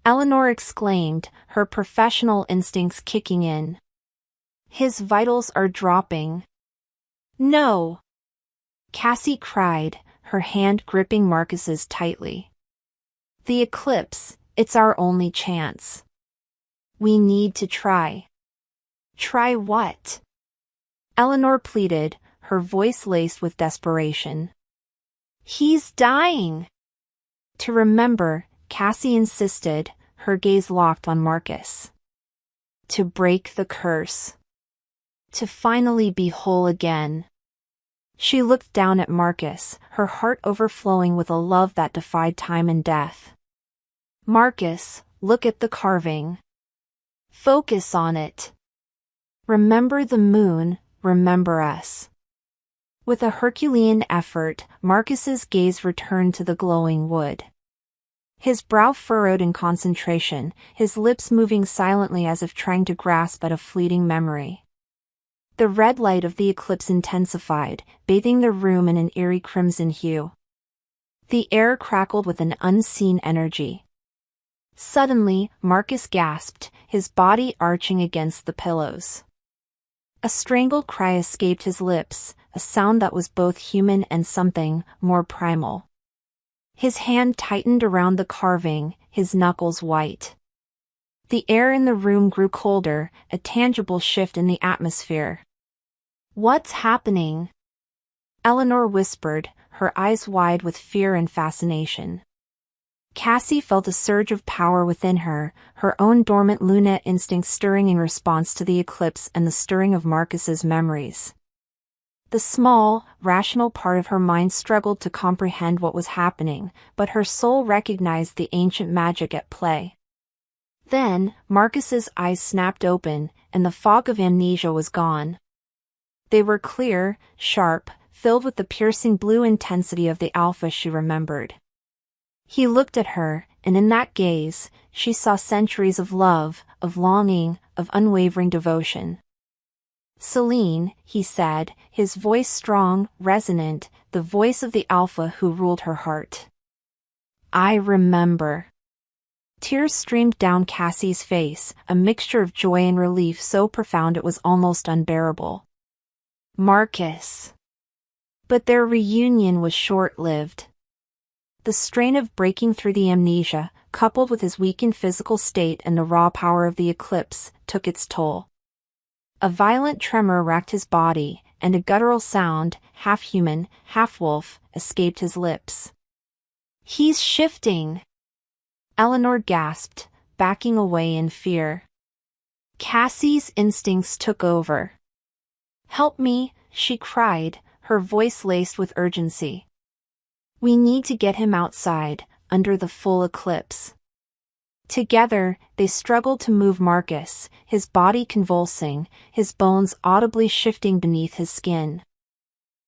S1: Eleanor exclaimed, her professional instincts kicking in. His vitals are dropping. No! Cassie cried, her hand gripping Marcus's tightly. The eclipse, it's our only chance. We need to try. Try what? Eleanor pleaded, her voice laced with desperation. He's dying! To remember, Cassie insisted, her gaze locked on Marcus. To break the curse. To finally be whole again. She looked down at Marcus, her heart overflowing with a love that defied time and death. Marcus, look at the carving. Focus on it. Remember the moon, remember us. With a Herculean effort, Marcus's gaze returned to the glowing wood. His brow furrowed in concentration, his lips moving silently as if trying to grasp at a fleeting memory. The red light of the eclipse intensified, bathing the room in an eerie crimson hue. The air crackled with an unseen energy. Suddenly, Marcus gasped, his body arching against the pillows. A strangled cry escaped his lips, a sound that was both human and something more primal. His hand tightened around the carving, his knuckles white. The air in the room grew colder, a tangible shift in the atmosphere. What's happening? Eleanor whispered, her eyes wide with fear and fascination. Cassie felt a surge of power within her, her own dormant Luna instinct stirring in response to the eclipse and the stirring of Marcus's memories. The small, rational part of her mind struggled to comprehend what was happening, but her soul recognized the ancient magic at play. Then, Marcus's eyes snapped open, and the fog of amnesia was gone. They were clear, sharp, filled with the piercing blue intensity of the alpha she remembered. He looked at her, and in that gaze, she saw centuries of love, of longing, of unwavering devotion. Selene, he said, his voice strong, resonant, the voice of the alpha who ruled her heart. I remember. Tears streamed down Cassie's face, a mixture of joy and relief so profound it was almost unbearable. Marcus. But their reunion was short-lived. The strain of breaking through the amnesia, coupled with his weakened physical state and the raw power of the eclipse, took its toll. A violent tremor racked his body, and a guttural sound, half human, half wolf, escaped his lips. He's shifting! Eleanor gasped, backing away in fear. Cassie's instincts took over. "Help me," she cried, her voice laced with urgency. "We need to get him outside, under the full eclipse." Together, they struggled to move Marcus, his body convulsing, his bones audibly shifting beneath his skin.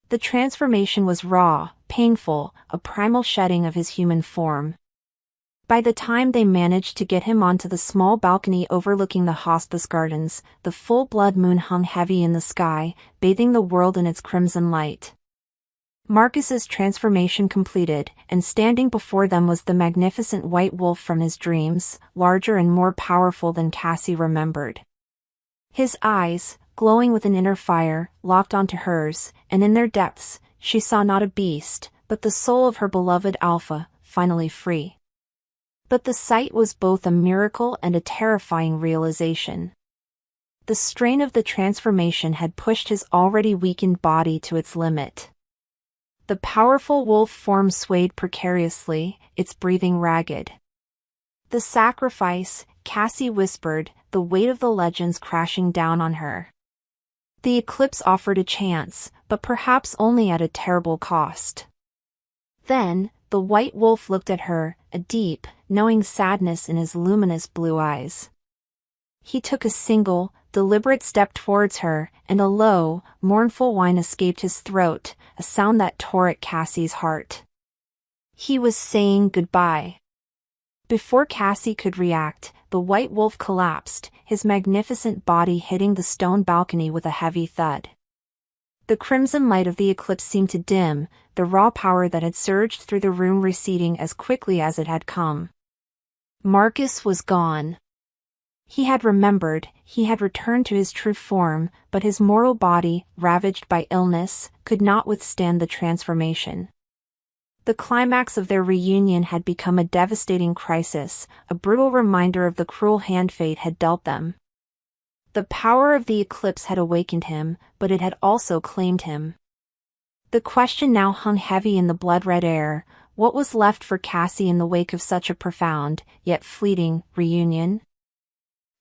S1: The transformation was raw, painful, a primal shedding of his human form. By the time they managed to get him onto the small balcony overlooking the hospice gardens, the full blood moon hung heavy in the sky, bathing the world in its crimson light. Marcus's transformation completed, and standing before them was the magnificent white wolf from his dreams, larger and more powerful than Cassie remembered. His eyes, glowing with an inner fire, locked onto hers, and in their depths, she saw not a beast, but the soul of her beloved Alpha, finally free. But the sight was both a miracle and a terrifying realization. The strain of the transformation had pushed his already weakened body to its limit. The powerful wolf form swayed precariously, its breathing ragged. "The sacrifice," Cassie whispered, the weight of the legends crashing down on her. The eclipse offered a chance, but perhaps only at a terrible cost. Then, the white wolf looked at her, a deep, knowing sadness in his luminous blue eyes. He took a single, deliberate step towards her, and a low, mournful whine escaped his throat, a sound that tore at Cassie's heart. He was saying goodbye. Before Cassie could react, the white wolf collapsed, his magnificent body hitting the stone balcony with a heavy thud. The crimson light of the eclipse seemed to dim, the raw power that had surged through the room receding as quickly as it had come. Marcus was gone. He had remembered, he had returned to his true form, but his mortal body, ravaged by illness, could not withstand the transformation. The climax of their reunion had become a devastating crisis, a brutal reminder of the cruel hand fate had dealt them. The power of the eclipse had awakened him, but it had also claimed him. The question now hung heavy in the blood-red air: what was left for Cassie in the wake of such a profound, yet fleeting, reunion?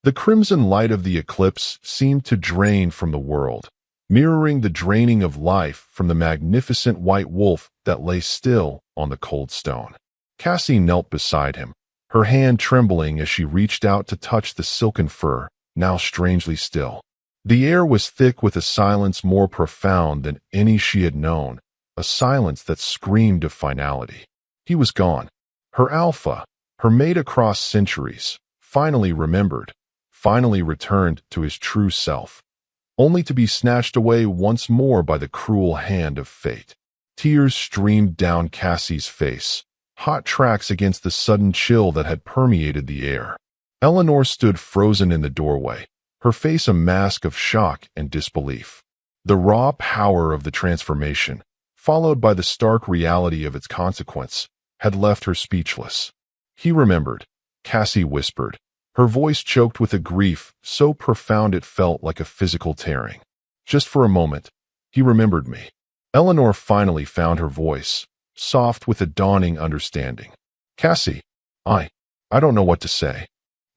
S2: The crimson light of the eclipse seemed to drain from the world, mirroring the draining of life from the magnificent white wolf that lay still on the cold stone. Cassie knelt beside him, her hand trembling as she reached out to touch the silken fur, now strangely still. The air was thick with a silence more profound than any she had known, a silence that screamed of finality. He was gone. Her Alpha, her mate across centuries, finally remembered, finally returned to his true self, only to be snatched away once more by the cruel hand of fate. Tears streamed down Cassie's face, hot tracks against the sudden chill that had permeated the air. Eleanor stood frozen in the doorway, her face a mask of shock and disbelief. The raw power of the transformation, followed by the stark reality of its consequence, had left her speechless. He remembered, Cassie whispered, her voice choked with a grief so profound it felt like a physical tearing. Just for a moment, he remembered me. Eleanor finally found her voice, soft with a dawning understanding. Cassie, I don't know what to say.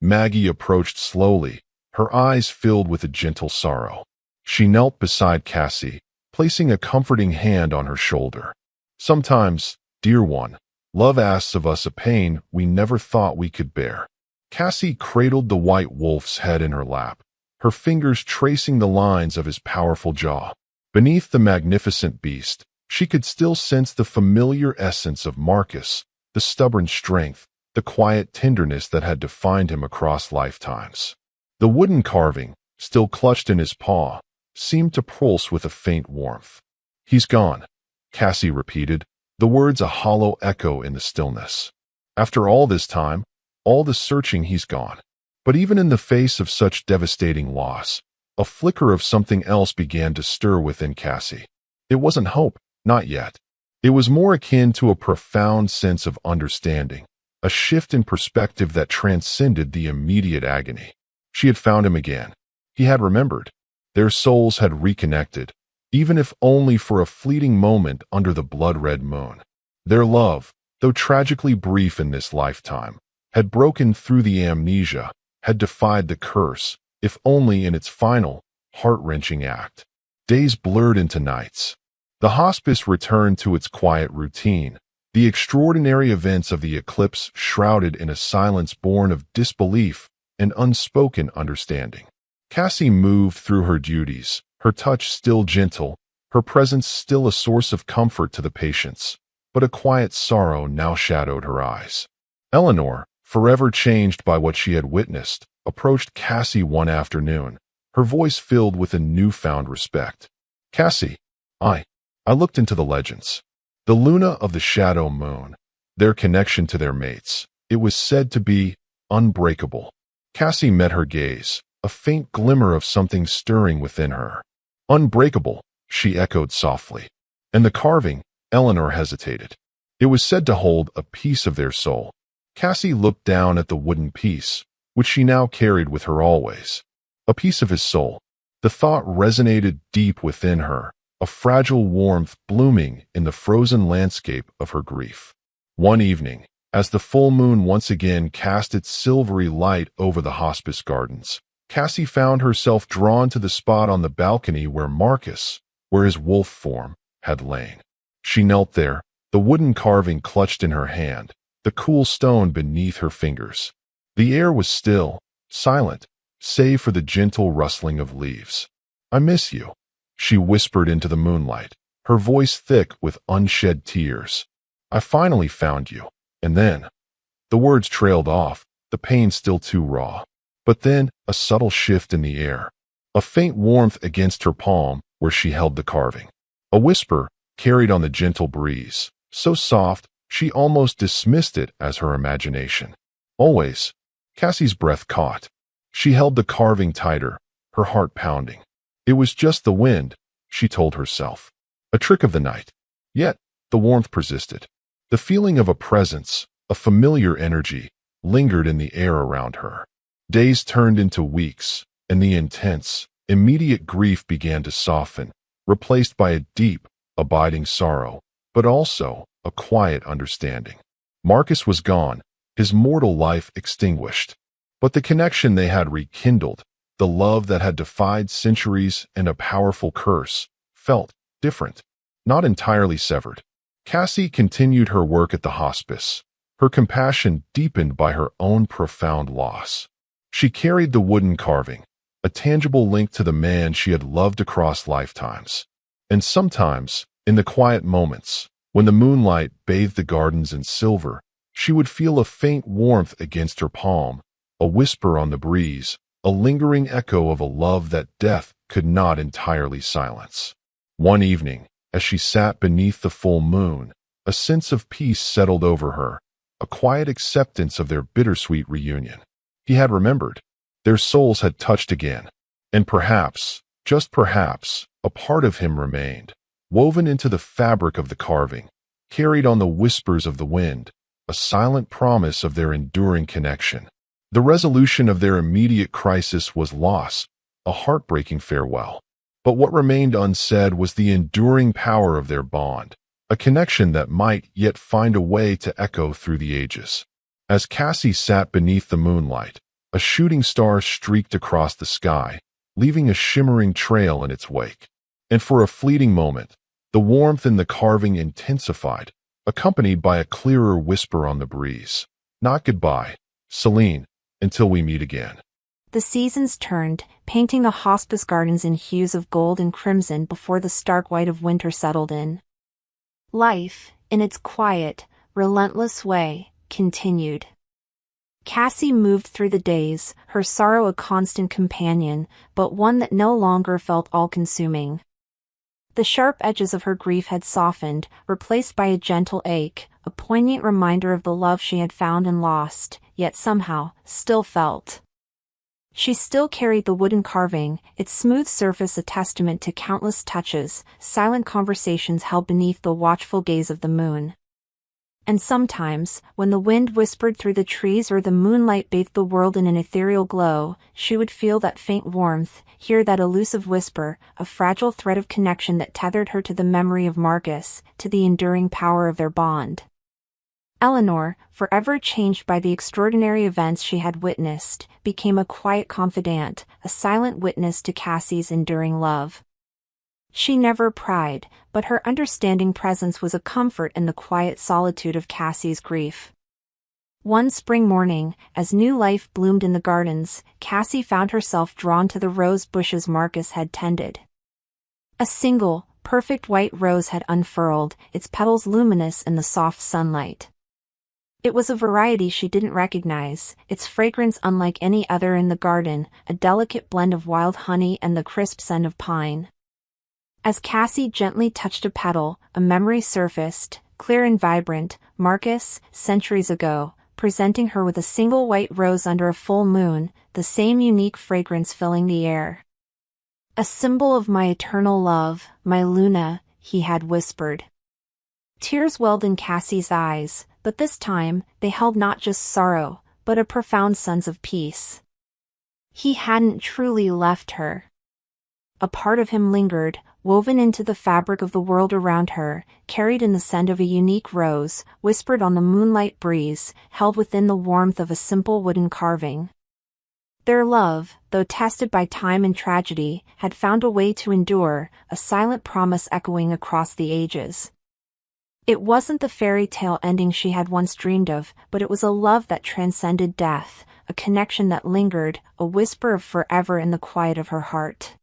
S2: Maggie approached slowly, her eyes filled with a gentle sorrow. She knelt beside Cassie, placing a comforting hand on her shoulder. Sometimes, dear one, love asks of us a pain we never thought we could bear. Cassie cradled the white wolf's head in her lap, her fingers tracing the lines of his powerful jaw. Beneath the magnificent beast, she could still sense the familiar essence of Marcus, the stubborn strength, the quiet tenderness that had defined him across lifetimes. The wooden carving, still clutched in his paw, seemed to pulse with a faint warmth. He's gone, Cassie repeated, the words a hollow echo in the stillness. After all this time, all the searching, he's gone. But even in the face of such devastating loss, a flicker of something else began to stir within Cassie. It wasn't hope, not yet. It was more akin to a profound sense of understanding, a shift in perspective that transcended the immediate agony. She had found him again. He had remembered. Their souls had reconnected, even if only for a fleeting moment under the blood-red moon. Their love, though tragically brief in this lifetime, had broken through the amnesia, had defied the curse, if only in its final, heart-wrenching act. Days blurred into nights. The hospice returned to its quiet routine, the extraordinary events of the eclipse shrouded in a silence born of disbelief and unspoken understanding. Cassie moved through her duties, her touch still gentle, her presence still a source of comfort to the patients, but a quiet sorrow now shadowed her eyes. Eleanor, forever changed by what she had witnessed, approached Cassie one afternoon, her voice filled with a newfound respect. "Cassie, I looked into the legends. The Luna of the shadow moon, their connection to their mates, it was said to be unbreakable." Cassie met her gaze, a faint glimmer of something stirring within her. "Unbreakable," she echoed softly. "And the carving," Eleanor hesitated. "It was said to hold a piece of their soul." Cassie looked down at the wooden piece, which she now carried with her always. A piece of his soul. The thought resonated deep within her, a fragile warmth blooming in the frozen landscape of her grief. One evening, as the full moon once again cast its silvery light over the hospice gardens, Cassie found herself drawn to the spot on the balcony where his wolf form had lain. She knelt there, the wooden carving clutched in her hand, the cool stone beneath her fingers. The air was still, silent, save for the gentle rustling of leaves. "I miss you," she whispered into the moonlight, her voice thick with unshed tears. "I finally found you." And then, the words trailed off, the pain still too raw. But then, a subtle shift in the air. A faint warmth against her palm where she held the carving. A whisper carried on the gentle breeze, so soft she almost dismissed it as her imagination. "Always." Cassie's breath caught. She held the carving tighter, her heart pounding. It was just the wind, she told herself. A trick of the night. Yet, the warmth persisted. The feeling of a presence, a familiar energy, lingered in the air around her. Days turned into weeks, and the intense, immediate grief began to soften, replaced by a deep, abiding sorrow, but also a quiet understanding. Marcus was gone, his mortal life extinguished. But the connection they had rekindled, the love that had defied centuries and a powerful curse, felt different, not entirely severed. Cassie continued her work at the hospice, her compassion deepened by her own profound loss. She carried the wooden carving, a tangible link to the man she had loved across lifetimes. And sometimes, in the quiet moments, when the moonlight bathed the gardens in silver, she would feel a faint warmth against her palm, a whisper on the breeze, a lingering echo of a love that death could not entirely silence. One evening, as she sat beneath the full moon, a sense of peace settled over her, a quiet acceptance of their bittersweet reunion. He had remembered. Their souls had touched again. And perhaps, just perhaps, a part of him remained, woven into the fabric of the carving, carried on the whispers of the wind, a silent promise of their enduring connection. The resolution of their immediate crisis was loss, a heartbreaking farewell. But what remained unsaid was the enduring power of their bond, a connection that might yet find a way to echo through the ages. As Cassie sat beneath the moonlight, a shooting star streaked across the sky, leaving a shimmering trail in its wake. And for a fleeting moment, the warmth in the carving intensified, accompanied by a clearer whisper on the breeze. "Not goodbye, Selene, until we meet again."
S1: The seasons turned, painting the hospice gardens in hues of gold and crimson before the stark white of winter settled in. Life, in its quiet, relentless way, continued. Cassie moved through the days, her sorrow a constant companion, but one that no longer felt all-consuming. The sharp edges of her grief had softened, replaced by a gentle ache, a poignant reminder of the love she had found and lost, yet somehow, still felt. She still carried the wooden carving, its smooth surface a testament to countless touches, silent conversations held beneath the watchful gaze of the moon. And sometimes, when the wind whispered through the trees or the moonlight bathed the world in an ethereal glow, she would feel that faint warmth, hear that elusive whisper, a fragile thread of connection that tethered her to the memory of Marcus, to the enduring power of their bond. Eleanor, forever changed by the extraordinary events she had witnessed, became a quiet confidant, a silent witness to Cassie's enduring love. She never pried, but her understanding presence was a comfort in the quiet solitude of Cassie's grief. One spring morning, as new life bloomed in the gardens, Cassie found herself drawn to the rose bushes Marcus had tended. A single, perfect white rose had unfurled, its petals luminous in the soft sunlight. It was a variety she didn't recognize, its fragrance unlike any other in the garden, a delicate blend of wild honey and the crisp scent of pine. As Cassie gently touched a petal, a memory surfaced, clear and vibrant, Marcus, centuries ago, presenting her with a single white rose under a full moon, the same unique fragrance filling the air. "A symbol of my eternal love, my Luna," he had whispered. Tears welled in Cassie's eyes, but this time, they held not just sorrow, but a profound sense of peace. He hadn't truly left her. A part of him lingered, woven into the fabric of the world around her, carried in the scent of a unique rose, whispered on the moonlight breeze, held within the warmth of a simple wooden carving. Their love, though tested by time and tragedy, had found a way to endure, a silent promise echoing across the ages. It wasn't the fairy tale ending she had once dreamed of, but it was a love that transcended death, a connection that lingered, a whisper of forever in the quiet of her heart.